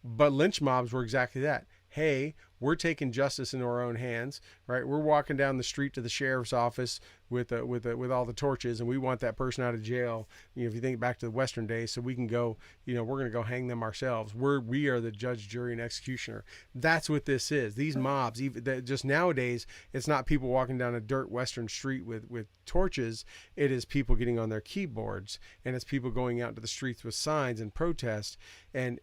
But lynch mobs were exactly that. Hey, we're taking justice into our own hands, right? We're walking down the street to the sheriff's office with all the torches, and we want that person out of jail. If you think back to the Western days, so we can go, we're going to go hang them ourselves. We are the judge, jury, and executioner. That's what this is. These mobs, just nowadays, it's not people walking down a dirt Western street with torches. It is people getting on their keyboards, and it's people going out into the streets with signs and protest and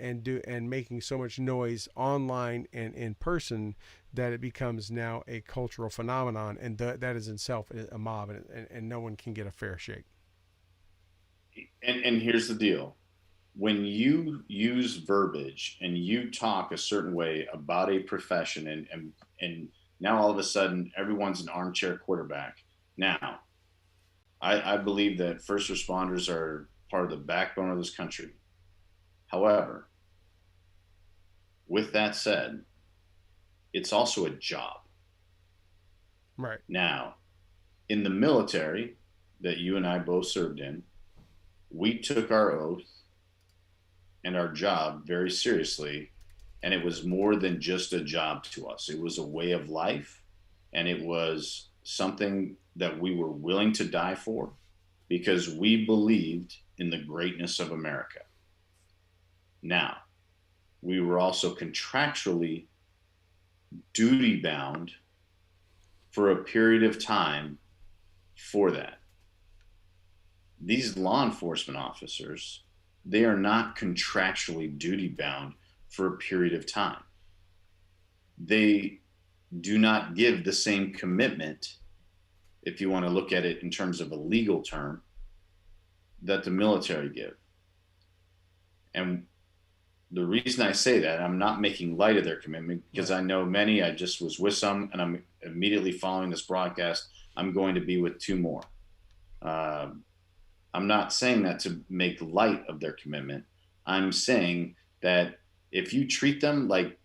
making so much noise online and in person person that it becomes now a cultural phenomenon, and that is in itself a mob, and no one can get a fair shake. And here's the deal. When you use verbiage and you talk a certain way about a profession, and now all of a sudden everyone's an armchair quarterback. Now, I believe that first responders are part of the backbone of this country. However, with that said, it's also a job. Right. Now, in the military that you and I both served in, we took our oath and our job very seriously. And it was more than just a job to us, it was a way of life. And it was something that we were willing to die for because we believed in the greatness of America. Now, we were also contractually duty bound for a period of time for that. These law enforcement officers, they are not contractually duty bound for a period of time. They do not give the same commitment, if you want to look at it in terms of a legal term, that the military give. And the reason I say that, I'm not making light of their commitment because I know many. I just was with some, and I'm immediately following this broadcast, I'm going to be with two more. I'm not saying that to make light of their commitment. I'm saying that if you treat them like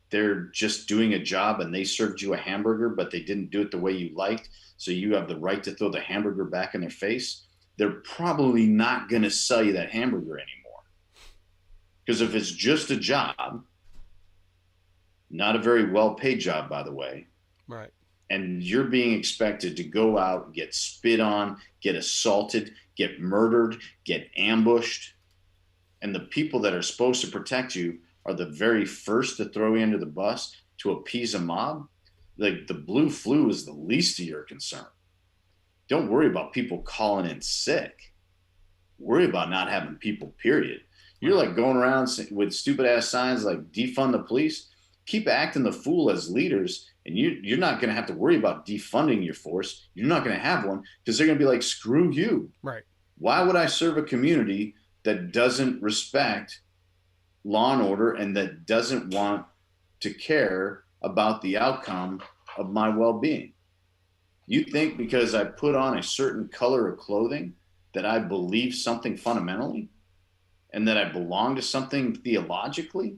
they're just doing a job and they served you a hamburger, but they didn't do it the way you liked, so you have the right to throw the hamburger back in their face, they're probably not going to sell you that hamburger anymore. Because if it's just a job, not a very well-paid job, by the way, right, and you're being expected to go out, get spit on, get assaulted, get murdered, get ambushed, and the people that are supposed to protect you are the very first to throw you under the bus to appease a mob, like the blue flu is the least of your concern. Don't worry about people calling in sick. Worry about not having people, period. You're like going around with stupid ass signs like defund the police. Keep acting the fool as leaders, and you're not going to have to worry about defunding your force. You're not going to have one because they're going to be like, screw you. right. Why would I serve a community that doesn't respect law and order and that doesn't want to care about the outcome of my well-being? You think because I put on a certain color of clothing that I believe something fundamentally and that I belong to something theologically?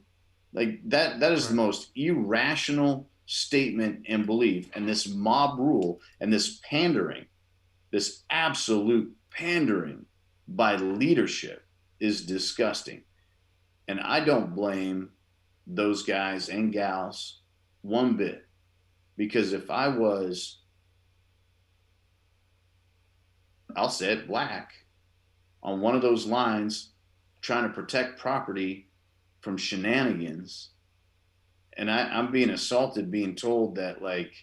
Like that is the most irrational statement and belief. And this mob rule and this pandering, this absolute pandering by leadership is disgusting. And I don't blame those guys and gals one bit. Because if I was, I'll say it, black, on one of those lines trying to protect property from shenanigans, and I'm being assaulted, being told that like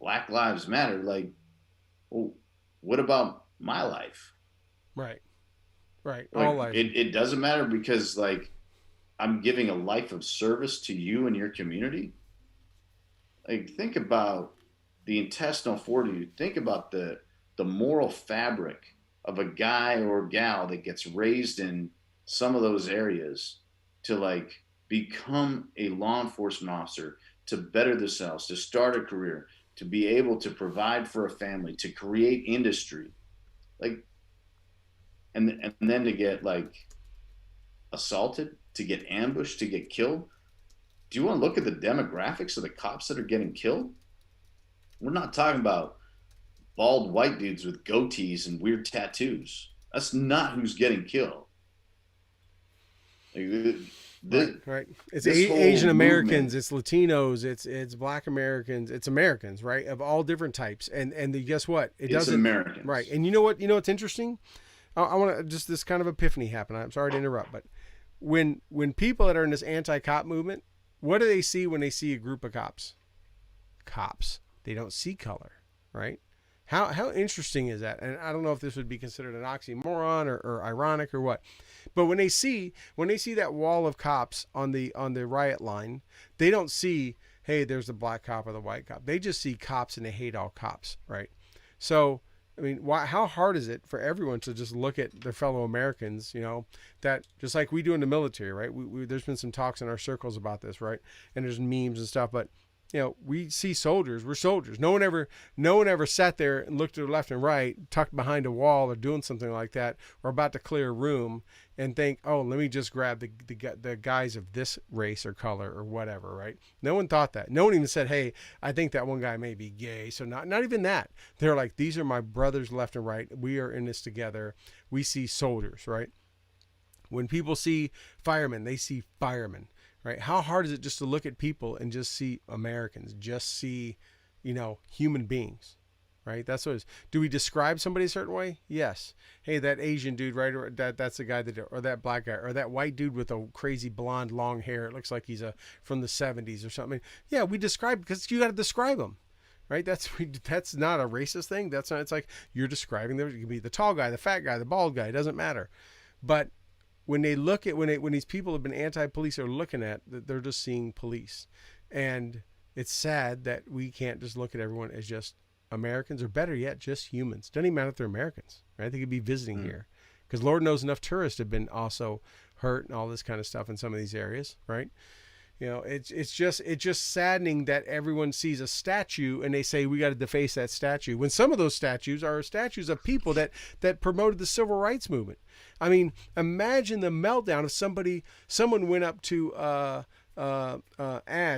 Black Lives Matter, like, well, what about my life? Right. Right. Like, All life. it doesn't matter because like I'm giving a life of service to you and your community. Like, think about the intestinal fortitude. Think about the moral fabric of a guy or gal that gets raised in some of those areas to like become a law enforcement officer, to better themselves, to start a career, to be able to provide for a family, to create industry, like, and then to get like assaulted, to get ambushed, to get killed. Do you want to look at the demographics of the cops that are getting killed? We're not talking about bald white dudes with goatees and weird tattoos. That's not who's getting killed. Like, right. It's this whole Asian Americans, movement, it's Latinos, it's Black Americans, it's Americans, right, of all different types. And guess what? It it's doesn't. Americans. Right. And you know what? You know what's interesting? I want to just this kind of epiphany happen. I'm sorry to interrupt, but when people that are in this anti-cop movement, what do they see when they see a group of cops? Cops. They don't see color, right? How interesting is that? And I don't know if this would be considered an oxymoron or ironic or what. But when they see that wall of cops on the riot line, they don't see, hey, there's the black cop or the white cop. They just see cops and they hate all cops, right? So, I mean, how hard is it for everyone to just look at their fellow Americans, that just like we do in the military, right? There's been some talks in our circles about this, right? And there's memes and stuff, but we see soldiers. We're soldiers. No one ever sat there and looked to the left and right, tucked behind a wall or doing something like that, or about to clear a room and think, oh, let me just grab the guys of this race or color or whatever, right? No one thought that. No one even said, hey, I think that one guy may be gay. So not even that. They're like, these are my brothers left and right. We are in this together. We see soldiers, right? When people see firemen, they see firemen. Right? How hard is it just to look at people and just see Americans, just see, human beings, right? That's what it is. Do we describe somebody a certain way? Yes. Hey, that Asian dude, right? Or that's the guy or that black guy, or that white dude with a crazy blonde long hair. It looks like he's from the 70s or something. Yeah, we describe because you got to describe him. Right? That's not a racist thing. That's not. It's like you're describing them. You can be the tall guy, the fat guy, the bald guy. It doesn't matter. But when they look at when these people have been anti-police are looking at, they're just seeing police, and it's sad that we can't just look at everyone as just Americans, or better yet, just humans. Doesn't even matter if they're Americans, right? They could be visiting here, because Lord knows enough tourists have been also hurt and all this kind of stuff in some of these areas, right? It's just saddening that everyone sees a statue and they say we got to deface that statue, when some of those statues are statues of people that promoted the civil rights movement. I mean, imagine the meltdown if someone went up to Warren,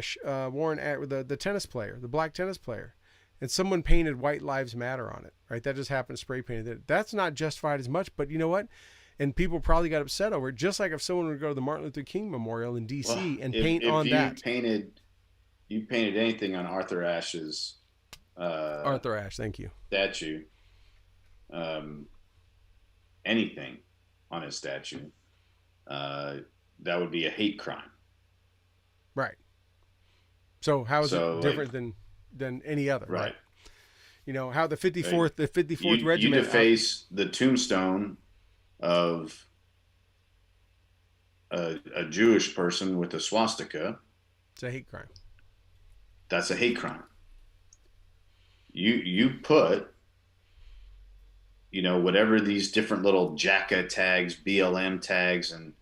the tennis player, the black tennis player, and someone painted "White Lives Matter" on it, right? That just happened to spray painted it. That's not justified as much, but you know what? And people probably got upset over it, just like if someone would go to the Martin Luther King Memorial in D.C. and paint on that. You painted anything on Arthur Ashe's Arthur Ashe, thank you. statue, anything on his statue, that would be a hate crime. Right. So how is it different than any other? Right. How the 54th Regiment. You deface the tombstone of a Jewish person with a swastika. It's a hate crime. That's a hate crime. You put, whatever these different little JACA tags, BLM tags, and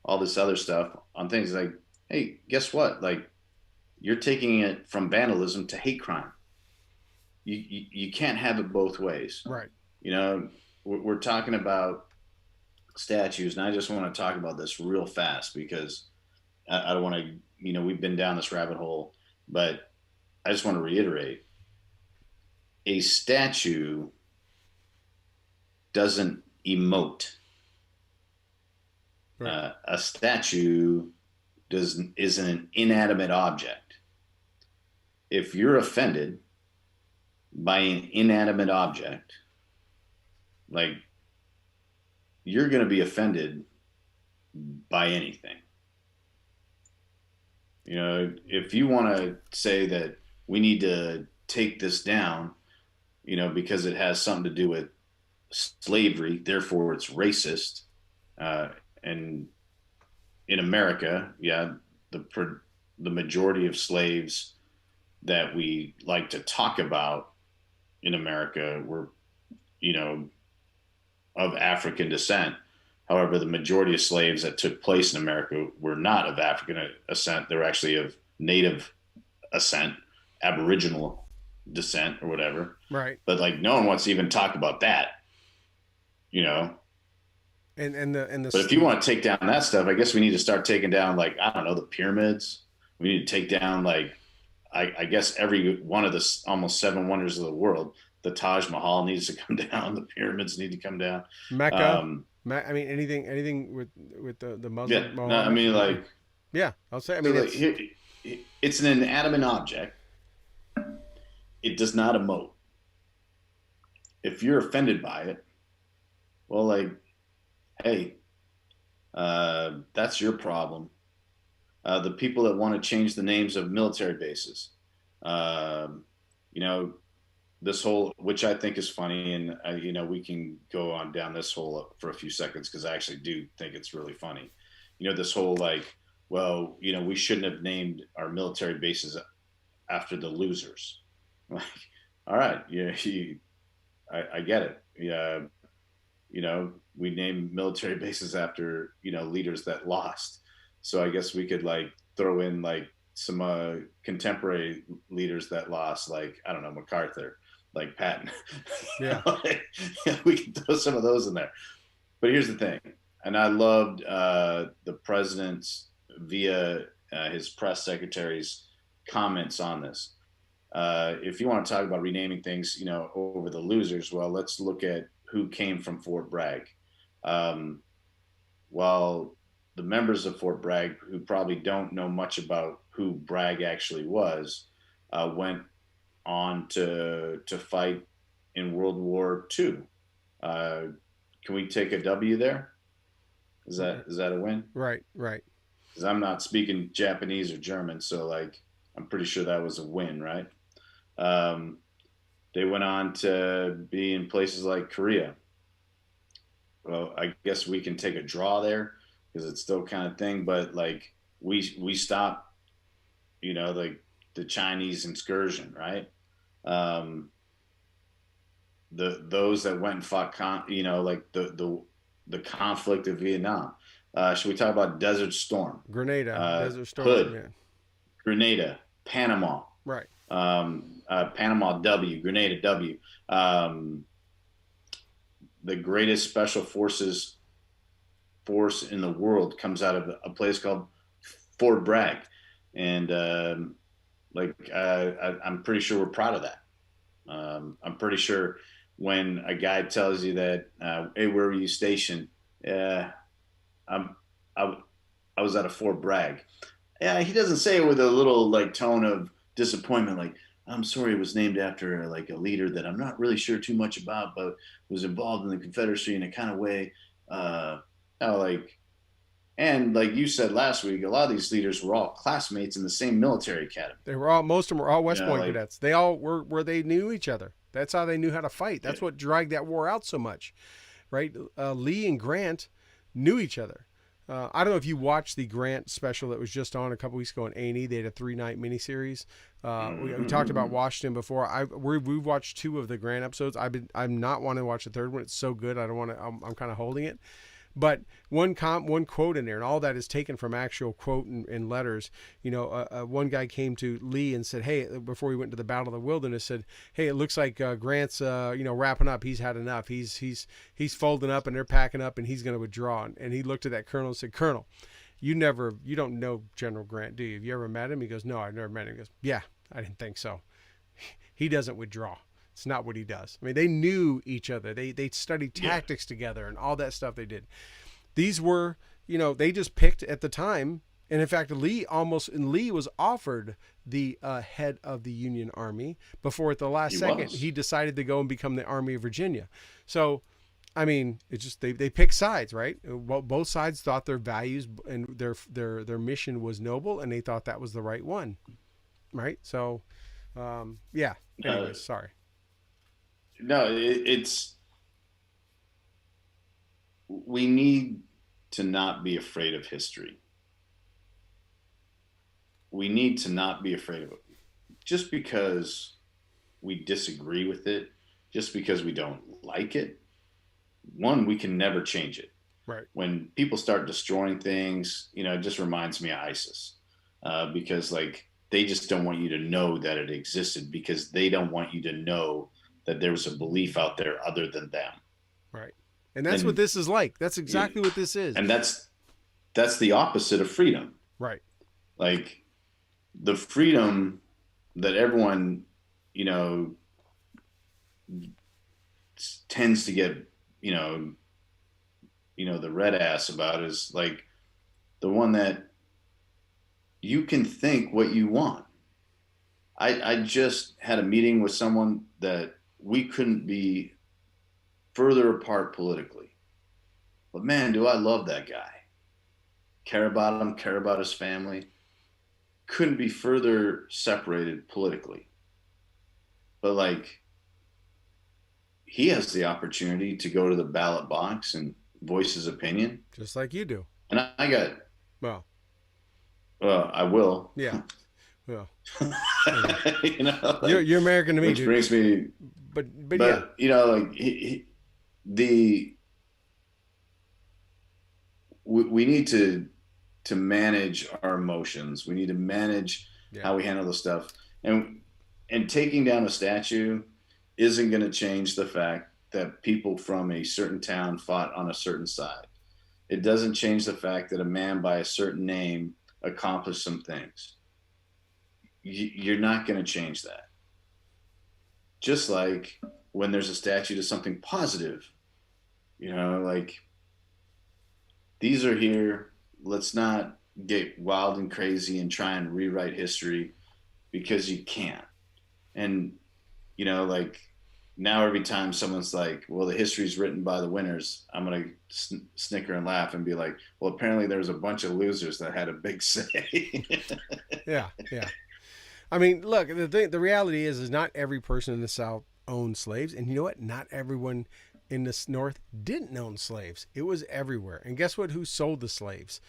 all this other stuff on things like, hey, guess what? Like, you're taking it from vandalism to hate crime. You can't have it both ways. Right. We're talking about statues, and I just want to talk about this real fast because I don't want to, we've been down this rabbit hole, but I just want to reiterate, a statue doesn't emote. Right. A statue is an inanimate object. If you're offended by an inanimate object, like, you're going to be offended by anything. If you want to say that we need to take this down, because it has something to do with slavery, therefore it's racist. And in America, yeah, the majority of slaves that we like to talk about in America were, of African descent. However, the majority of slaves that took place in America were not of African descent. They were actually of native ascent, Aboriginal descent, or whatever. Right. But no one wants to even talk about that. And But if you want to take down that stuff, I guess we need to start taking down, I don't know, the pyramids. We need to take down I guess every one of the almost 7 wonders of the world. The Taj Mahal needs to come down. The pyramids need to come down. Mecca. Anything with the Muslim. Yeah, no, I mean, yeah, I'll say. I mean, it's an inanimate object. It does not emote. If you're offended by it, well, hey, that's your problem. The people that want to change the names of military bases, this whole, which I think is funny, and we can go on down this hole for a few seconds because I actually do think it's really funny. This whole we shouldn't have named our military bases after the losers. Like, all right, yeah, I get it. Yeah, we name military bases after leaders that lost. So I guess we could like throw in like some contemporary leaders that lost, like I don't know, MacArthur, like Patton. Yeah. Like, we can throw some of those in there. But here's the thing, and I loved the president's via his press secretary's comments on this. If you want to talk about renaming things, over the losers, well, let's look at who came from Fort Bragg. Um, while the members of Fort Bragg, who probably don't know much about who Bragg actually was, went on to fight in World War II. Uh, can we take a W there? Is that a win? Right. Right. Because I'm not speaking Japanese or German, so like I'm pretty sure that was a win, right? Um, they went on to be in places like Korea. Well, I guess we can take a draw there because it's still kind of thing, but like we stopped, like the Chinese incursion, right? Um, those that went and fought, like the conflict of Vietnam. Should we talk about Desert Storm, Grenada, Desert Storm. Hood, Yeah. Grenada, Panama, Right. Panama W, Grenada W, um, the greatest special forces force in the world comes out of a place called Fort Bragg, and I'm pretty sure we're proud of that. I'm pretty sure when a guy tells you that, hey, where were you stationed? Yeah, I'm, I, I was at a Fort Bragg. Yeah, he doesn't say it with a little like tone of disappointment, like I'm sorry it was named after like a leader that I'm not really sure too much about, but was involved in the Confederacy in a kind of way. Uh, like, and like you said last week, a lot of these leaders were all classmates in the same military academy. They were all, most of them were all West Point Like cadets. They all were where they knew each other. That's how they knew how to fight. yeah, That's what dragged that war out so much, right? Lee and Grant knew each other. I don't know if you watched the Grant special that was just on a couple weeks ago on A&E. They had a 3-night miniseries. We talked about Washington before. We've watched 2 of the Grant episodes. I'm not wanting to watch the third one. It's so good. I don't want to. I'm kind of holding it. But one quote in there, and all that is taken from actual quote and letters. One guy came to Lee and said, "Hey," before he went to the Battle of the Wilderness, said, "Hey, it looks like Grant's, wrapping up. He's had enough. He's folding up, and they're packing up, and he's going to withdraw." And he looked at that colonel and said, "Colonel, you don't know General Grant, do you? Have you ever met him?" He goes, "No, I've never met him." He goes, "Yeah, I didn't think so. He doesn't withdraw. It's not what he does." I mean, they knew each other. They studied tactics together and all that stuff they did. These were, they just picked at the time. And in fact, Lee was offered the head of the Union Army before at the last second he decided to go and become the Army of Virginia. So, I mean, it's just they pick sides, right? Well, both sides thought their values and their mission was noble, and they thought that was the right one, right? So, yeah. Anyways, sorry. No, it's we need to not be afraid of history. We need to not be afraid of it. Just because we disagree with it, just because we don't like it, one, we can never change it. Right. When people start destroying things, it just reminds me of ISIS, because like they just don't want you to know that it existed, because they don't want you to know that there was a belief out there other than them. Right. And that's what this is like. That's exactly what this is. And that's the opposite of freedom. Right. Like the freedom that everyone, tends to get, the red ass about is like the one that you can think what you want. I just had a meeting with someone that we couldn't be further apart politically. But man, do I love that guy. Care about him, care about his family. Couldn't be further separated politically. But like, he has the opportunity to go to the ballot box and voice his opinion. Just like you do. And I got, well, I will. Yeah. Well, Yeah. You know, like, You're American to me, which dude. brings me, But yeah, but you know, like the we need to manage our emotions. We need to manage yeah, how we handle the stuff. And taking down a statue isn't going to change the fact that people from a certain town fought on a certain side. It doesn't change the fact that a man by a certain name accomplished some things. You're not going to change that. Just like when there's a statue to something positive, you know, like these are here. Let's not get wild and crazy and try and rewrite history because you can't. And, you know, like now every time someone's like, well, the history's written by the winners, I'm going to snicker and laugh and be like, well, apparently there was a bunch of losers that had a big say. yeah, yeah. I mean, look, the reality is not every person in the South owned slaves, and you know what? Not everyone in the North didn't own slaves. It was everywhere. And guess what? Who sold the slaves?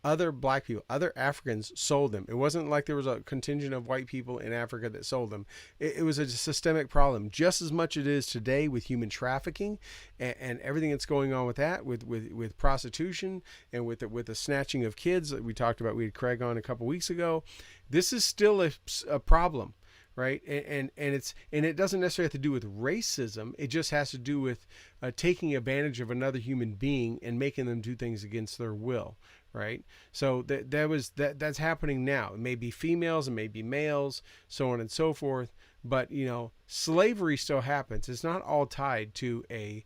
Other black people, other Africans sold them. It wasn't like there was a contingent of white people in Africa that sold them. It was a systemic problem, just as much it is today with human trafficking and everything that's going on with that, with prostitution and with the snatching of kids that we talked about. We had Craig on a couple weeks ago. This is still a problem, right? And it doesn't necessarily have to do with racism. It just has to do with taking advantage of another human being and making them do things against their will, right? So that's happening now. It may be females, it may be males, so on and so forth. But you know, slavery still happens. It's not all tied to a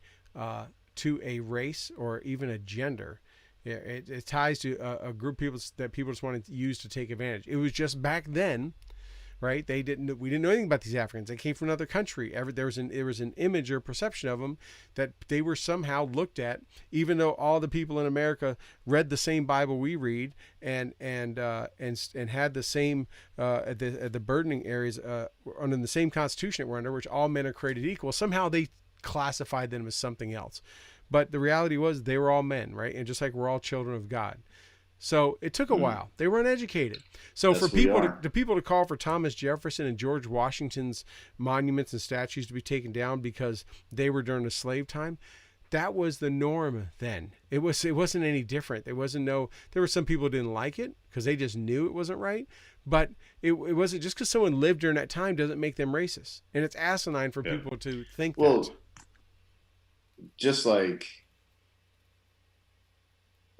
race or even a gender. Yeah, it ties to a group of people that people just want to use to take advantage. It was just back then, right? We didn't know anything about these Africans. They came from another country. There was an image or perception of them that they were somehow looked at, even though all the people in America read the same Bible we read and had the same at the burdening areas under the same Constitution that we're under, which all men are created equal. Somehow they classified them as something else. But the reality was they were all men, right? And just like we're all children of God. So it took a while. They were uneducated. So Yes, for people are. to people to call for Thomas Jefferson and George Washington's monuments and statues to be taken down because they were during the slave time, that was the norm then. It wasn't any different. There were some people who didn't like it because they just knew it wasn't right. But it wasn't just because someone lived during that time doesn't make them racist. And it's asinine for people to think Well, that. just like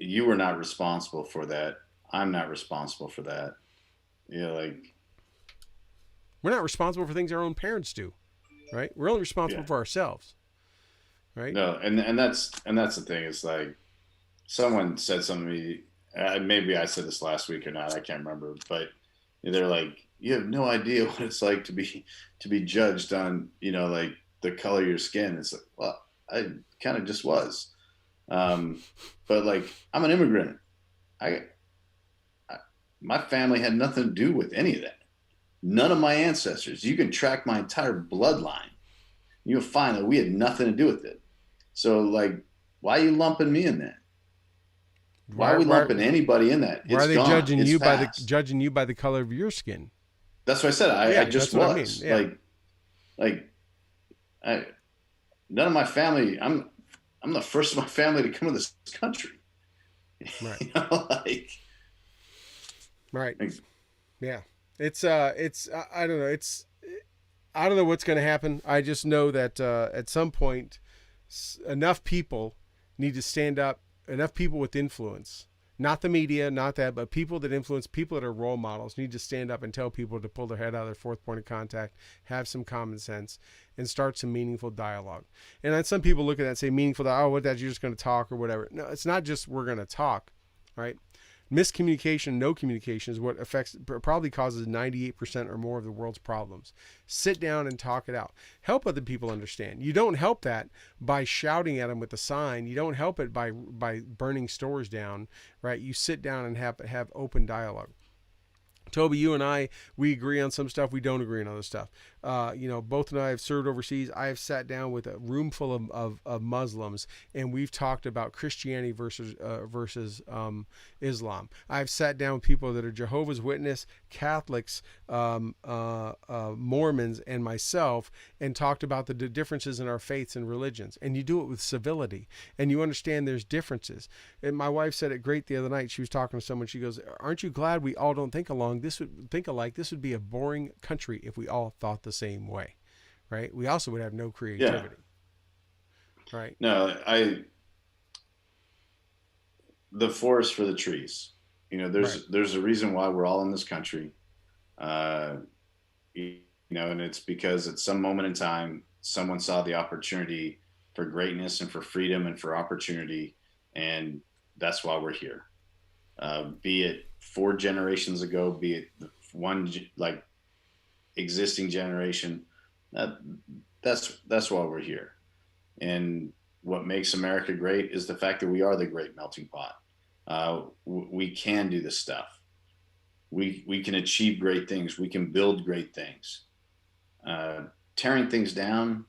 you were not responsible for that, I'm not responsible for that. You know, like We're not responsible for things our own parents do, right? We're only responsible yeah, for ourselves, right? no, and that's the thing. Is like someone said something to me. Maybe I said this last week or not. I can't remember, but they're like, you have no idea what it's like to be judged on, you know, like the color of your skin. It's like, well, I kind of just was. But like, I'm an immigrant. I, my family had nothing to do with any of that. None of my ancestors. You can track my entire bloodline. You'll find that we had nothing to do with it. So like, why are you lumping me in that? Why are we lumping anybody in that? Why It's are they gone. judging It's you past. judging you by the color of your skin? That's what I said. I Yeah, just that's what was I mean. Yeah. like I none of my family. I'm the first of my family to come to this country. Right. You know, Right. like Yeah. It's I don't know. I don't know what's going to happen. I just know that at some point enough people need to stand up, enough people with influence, not the media, not that, but people that influence, people that are role models need to stand up and tell people to pull their head out of their fourth point of contact, have some common sense, and start some meaningful dialogue. And then some people look at that and say meaningful dialogue, oh, what that, you're just going to talk or whatever. No, it's not just we're going to talk, right? Miscommunication, no communication is what probably causes 98% or more of the world's problems. Sit down and talk it out. Help other people understand. You don't help that by shouting at them with a sign. You don't help it by burning stores down, right? You sit down and have open dialogue. Toby, you and I, we agree on some stuff. We don't agree on other stuff. Both and I have served overseas. I have sat down with a room full of Muslims, and we've talked about Christianity versus Islam. I've sat down with people that are Jehovah's Witness, Catholics, Mormons, and myself, and talked about the differences in our faiths and religions. And you do it with civility, and you understand there's differences. And my wife said it great the other night. She was talking to someone. She goes, "Aren't you glad we all don't think alike? This would be a boring country if we all thought the same way, right? We also would have no creativity." Yeah. Right? No, the forest for the trees. There's a reason why we're all in this country. And it's because at some moment in time, someone saw the opportunity for greatness and for freedom and for opportunity, and that's why we're here. Be it 4 generations ago, be it one like existing generation, that's why we're here. And what makes America great is the fact that we are the great melting pot. We can do this stuff. We can achieve great things. We can build great things. Tearing things down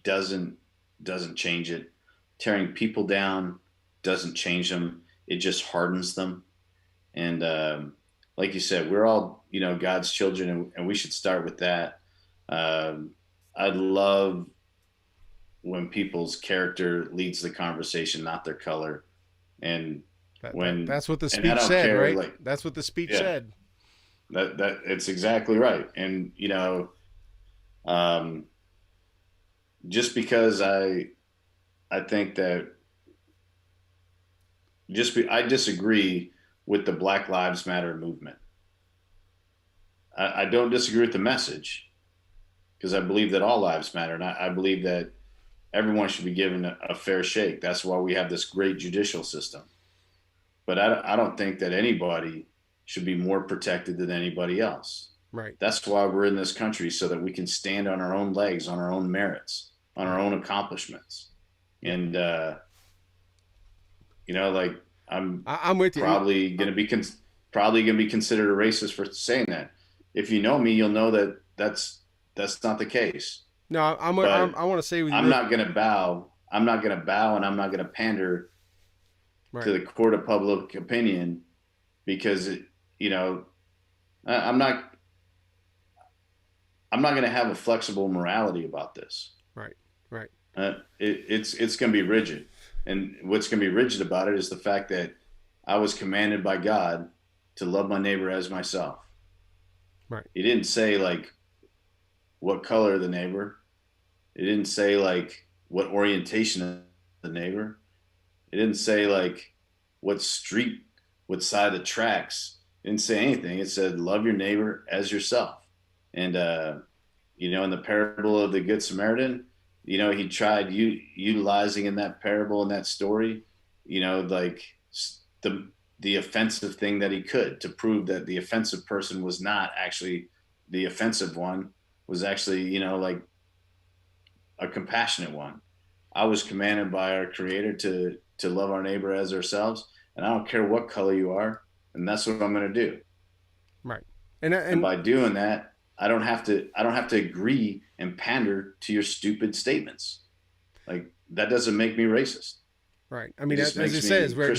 doesn't change it. Tearing people down doesn't change them. It just hardens them. And like you said, we're all God's children, and we should start with that. I love when people's character leads the conversation, not their color. And that's what the and I speech don't said, care, right? like, That's what the speech yeah, said. that it's exactly right. And um, just because I think that I disagree with the Black Lives Matter movement. I don't disagree with the message, because I believe that all lives matter, and I believe that everyone should be given a fair shake. That's why we have this great judicial system. But I don't think that anybody should be more protected than anybody else. Right. That's why we're in this country, so that we can stand on our own legs, on our own merits, on our own accomplishments. And like I'm with you. Probably going to be considered a racist for saying that. If you know me, you'll know that that's not the case. No, I want to say with you, I'm not going to bow. I'm not going to bow, and I'm not going to pander to the court of public opinion, because I'm not going to have a flexible morality about this. Right. It's going to be rigid, and what's going to be rigid about it is the fact that I was commanded by God to love my neighbor as myself. Right. He didn't say like what color the neighbor. It didn't say like what orientation of the neighbor. It didn't say like what street, what side of the tracks. It didn't say anything. It said love your neighbor as yourself. And in the parable of the Good Samaritan, he tried utilizing in that parable, in that story, like the offensive thing that he could, to prove that the offensive person was not actually the offensive one, was actually, like a compassionate one. I was commanded by our Creator to love our neighbor as ourselves, and I don't care what color you are, and that's what I'm going to do. Right. And by doing that, I don't have to agree and pander to your stupid statements. Like, that doesn't make me racist. Right. I mean, as it says, where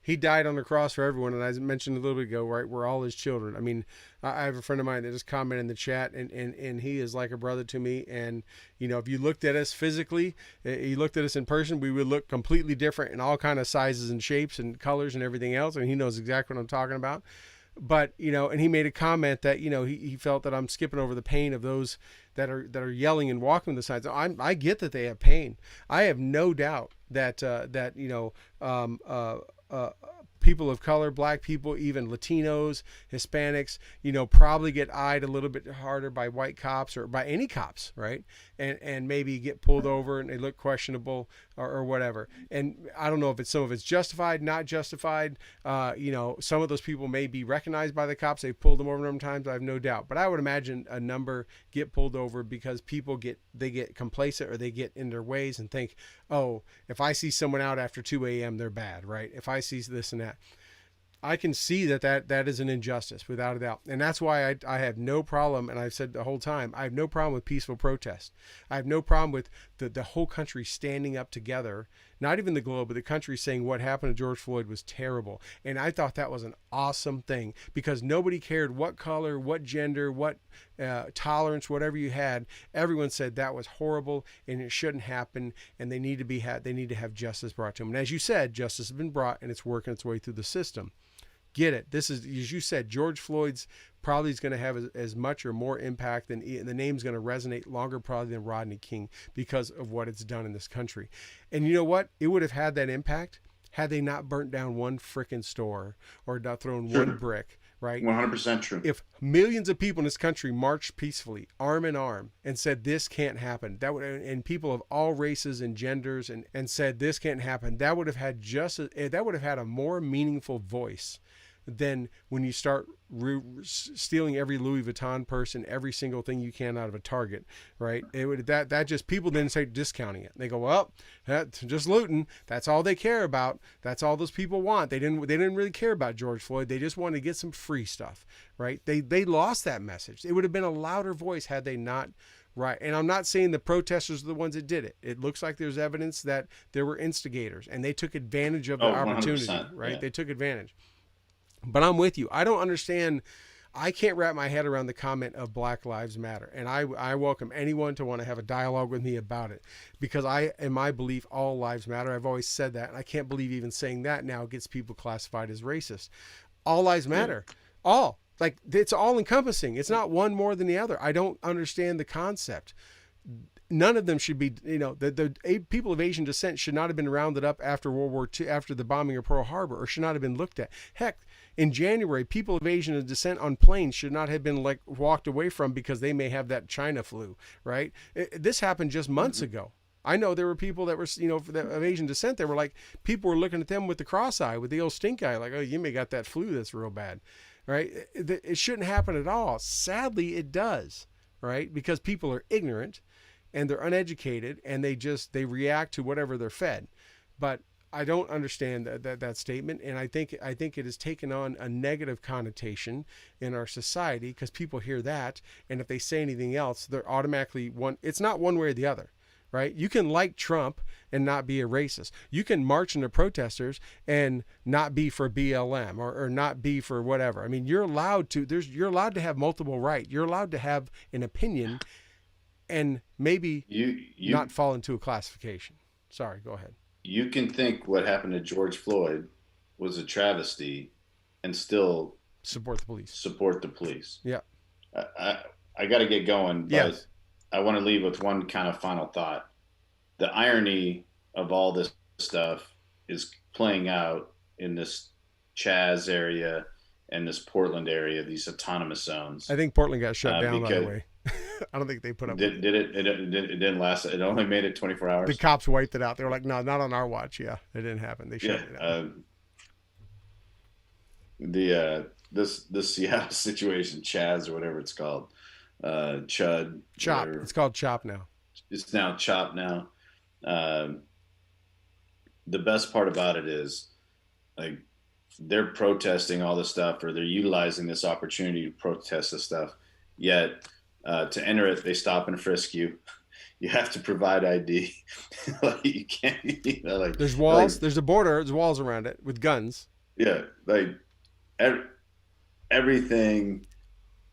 he died on the cross for everyone. And as I mentioned a little bit ago, right, we're all his children. I mean, I have a friend of mine that just commented in the chat, and he is like a brother to me. And, if you looked at us physically, you looked at us in person, we would look completely different in all kind of sizes and shapes and colors and everything else. And he knows exactly what I'm talking about. But, and he made a comment that, he felt that I'm skipping over the pain of those that are yelling and walking the signs. I get that they have pain. I have no doubt that people of color, black people, even Latinos, Hispanics, probably get eyed a little bit harder by white cops or by any cops, right? And maybe get pulled over and they look questionable or whatever. And I don't know if some of it's justified, not justified. Some of those people may be recognized by the cops. They've pulled them over a number of times. I have no doubt. But I would imagine a number get pulled over because people get complacent, or they get in their ways and think, oh, if I see someone out after 2 a.m., they're bad, right? If I see this and that. I can see that is an injustice without a doubt. And that's why I have no problem, and I've said the whole time, I have no problem with peaceful protest. I have no problem with the whole country standing up together, not even the globe, but the country saying what happened to George Floyd was terrible. And I thought that was an awesome thing because nobody cared what color, what gender, what tolerance, whatever you had. Everyone said that was horrible and it shouldn't happen, and they need to have justice brought to them. And as you said, justice has been brought and it's working its way through the system. Get it. This is, as you said, George Floyd's probably is going to have as much or more impact than the name's going to resonate longer probably than Rodney King because of what it's done in this country. And you know what? It would have had that impact had they not burnt down one frickin' store or not thrown one brick, right? 100% true. If millions of people in this country marched peacefully, arm in arm, and said this can't happen, that would, and people of all races and genders, and said this can't happen, that would have had that would have had a more meaningful voice than when you start stealing every Louis Vuitton purse and every single thing you can out of a Target, right? It would that just people didn't say discounting it. They go, well, that's just looting. That's all they care about. That's all those people want. They didn't really care about George Floyd. They just wanted to get some free stuff, right? They lost that message. It would have been a louder voice had they not. Right. And I'm not saying the protesters are the ones that did it. It looks like there's evidence that there were instigators and they took advantage of the opportunity, right? Yeah. They took advantage. But I'm with you. I don't understand. I can't wrap my head around the comment of Black Lives Matter. And I welcome anyone to want to have a dialogue with me about it because in my belief, all lives matter. I've always said that. And I can't believe even saying that now gets people classified as racist. All lives matter. Yeah. All. Like, it's all encompassing. It's not one more than the other. I don't understand the concept. None of them should be, the people of Asian descent should not have been rounded up after World War II, after the bombing of Pearl Harbor, or should not have been looked at. Heck, in January, people of Asian descent on planes should not have been walked away from because they may have that China flu, right? This happened just months ago. I know there were people that were, of Asian descent that were like, people were looking at them with the cross eye, with the old stink eye, like, oh, you may got that flu that's real bad, right? It shouldn't happen at all. Sadly, it does, right? Because people are ignorant and they're uneducated and they react to whatever they're fed. But I don't understand that statement, and I think it has taken on a negative connotation in our society because people hear that, and if they say anything else, they're automatically it's not one way or the other, right? You can like Trump and not be a racist. You can march into protesters and not be for BLM or not be for whatever. I mean, you're allowed to have multiple rights. You're allowed to have an opinion and maybe you not fall into a classification. Sorry, go ahead. You can think what happened to George Floyd was a travesty and still support the police. Yeah. I got to get going, but yes. I want to leave with one kind of final thought. The irony of all this stuff is playing out in this Chaz area and this Portland area, these autonomous zones. I think Portland got shut down, by the way. I don't think they put up. Did it? It didn't last. It only made it 24 hours. The cops wiped it out. They were like, "No, not on our watch." Yeah, it didn't happen. They shut it out. This Seattle situation, Chaz or whatever it's called, Chud. Chop. Whatever. It's called Chop now. It's now Chop now. The best part about it is, like, they're protesting all this stuff, or they're utilizing this opportunity to protest this stuff. Yet, to enter it, they stop and frisk you. You have to provide ID. Like, you can't, there's walls. Like, there's a border. There's walls around it with guns. Yeah, like everything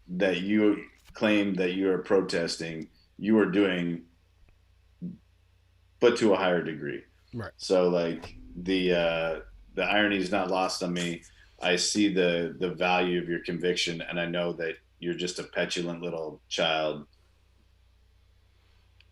that you claim that you are protesting, you are doing, but to a higher degree. Right. So, like, the irony is not lost on me. I see the value of your conviction, and I know that you're just a petulant little child,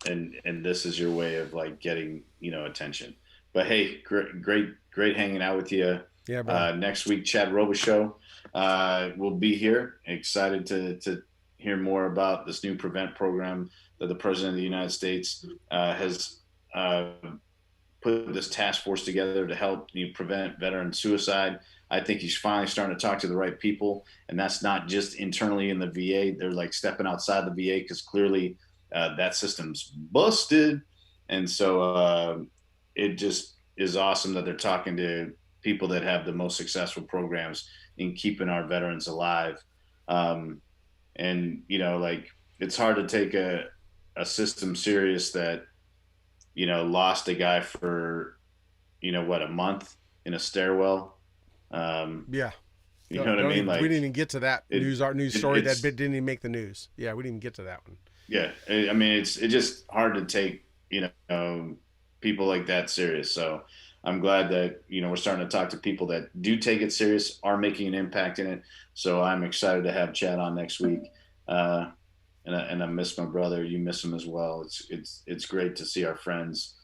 and this is your way of, like, getting, attention. But hey, great hanging out with you. Yeah, bro. Next week, Chad Roba Show will be here. Excited to hear more about this new prevent program that the President of the United States has put this task force together to help prevent veteran suicide. I think he's finally starting to talk to the right people, and that's not just internally in the VA. They're, like, stepping outside the VA because clearly that system's busted. And so it just is awesome that they're talking to people that have the most successful programs in keeping our veterans alive. And like, it's hard to take a system serious that lost a guy for a month in a stairwell. Yeah. You know what I mean? Like, we didn't even get to that news story. That bit didn't even make the news. Yeah, we didn't even get to that one. Yeah, I mean, it's just hard to take people like that serious. So I'm glad that we're starting to talk to people that do take it serious, are making an impact in it. So I'm excited to have Chad on next week. And I miss my brother. You miss him as well. It's great to see our friends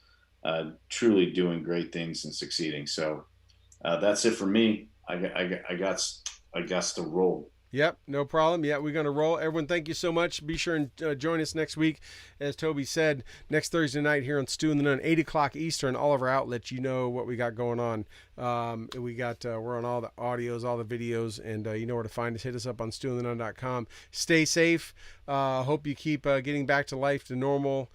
truly doing great things and succeeding. So that's it for me. I got to roll. Yep, no problem. Yeah, we're going to roll. Everyone, thank you so much. Be sure and join us next week. As Toby said, next Thursday night here on Stu and the Nunn, 8 o'clock Eastern, all of our outlets, what we got going on. We're on all the audios, all the videos, and you know where to find us. Hit us up on stewandthenunn.com. Stay safe. Hope you keep getting back to life, to normal.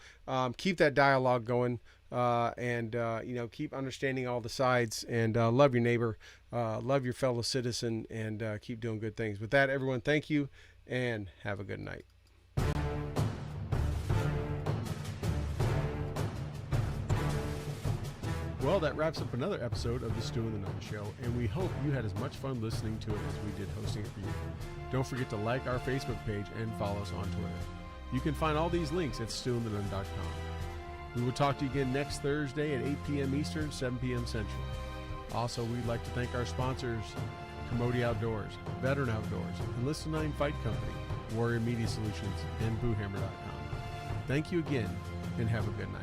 Keep that dialogue going. And keep understanding all the sides, and love your neighbor, love your fellow citizen, and keep doing good things. With that, everyone, thank you, and have a good night. Well, that wraps up another episode of the Stu and the Nunn Show, and we hope you had as much fun listening to it as we did hosting it for you. Don't forget to like our Facebook page and follow us on Twitter. You can find all these links at stewandthenunn.com. We will talk to you again next Thursday at 8 p.m. Eastern, 7 p.m. Central. Also, we'd like to thank our sponsors, Commodity Outdoors, Veteran Outdoors, Enlisted 9 Fight Company, Warrior Media Solutions, and BooHammer.com. Thank you again, and have a good night.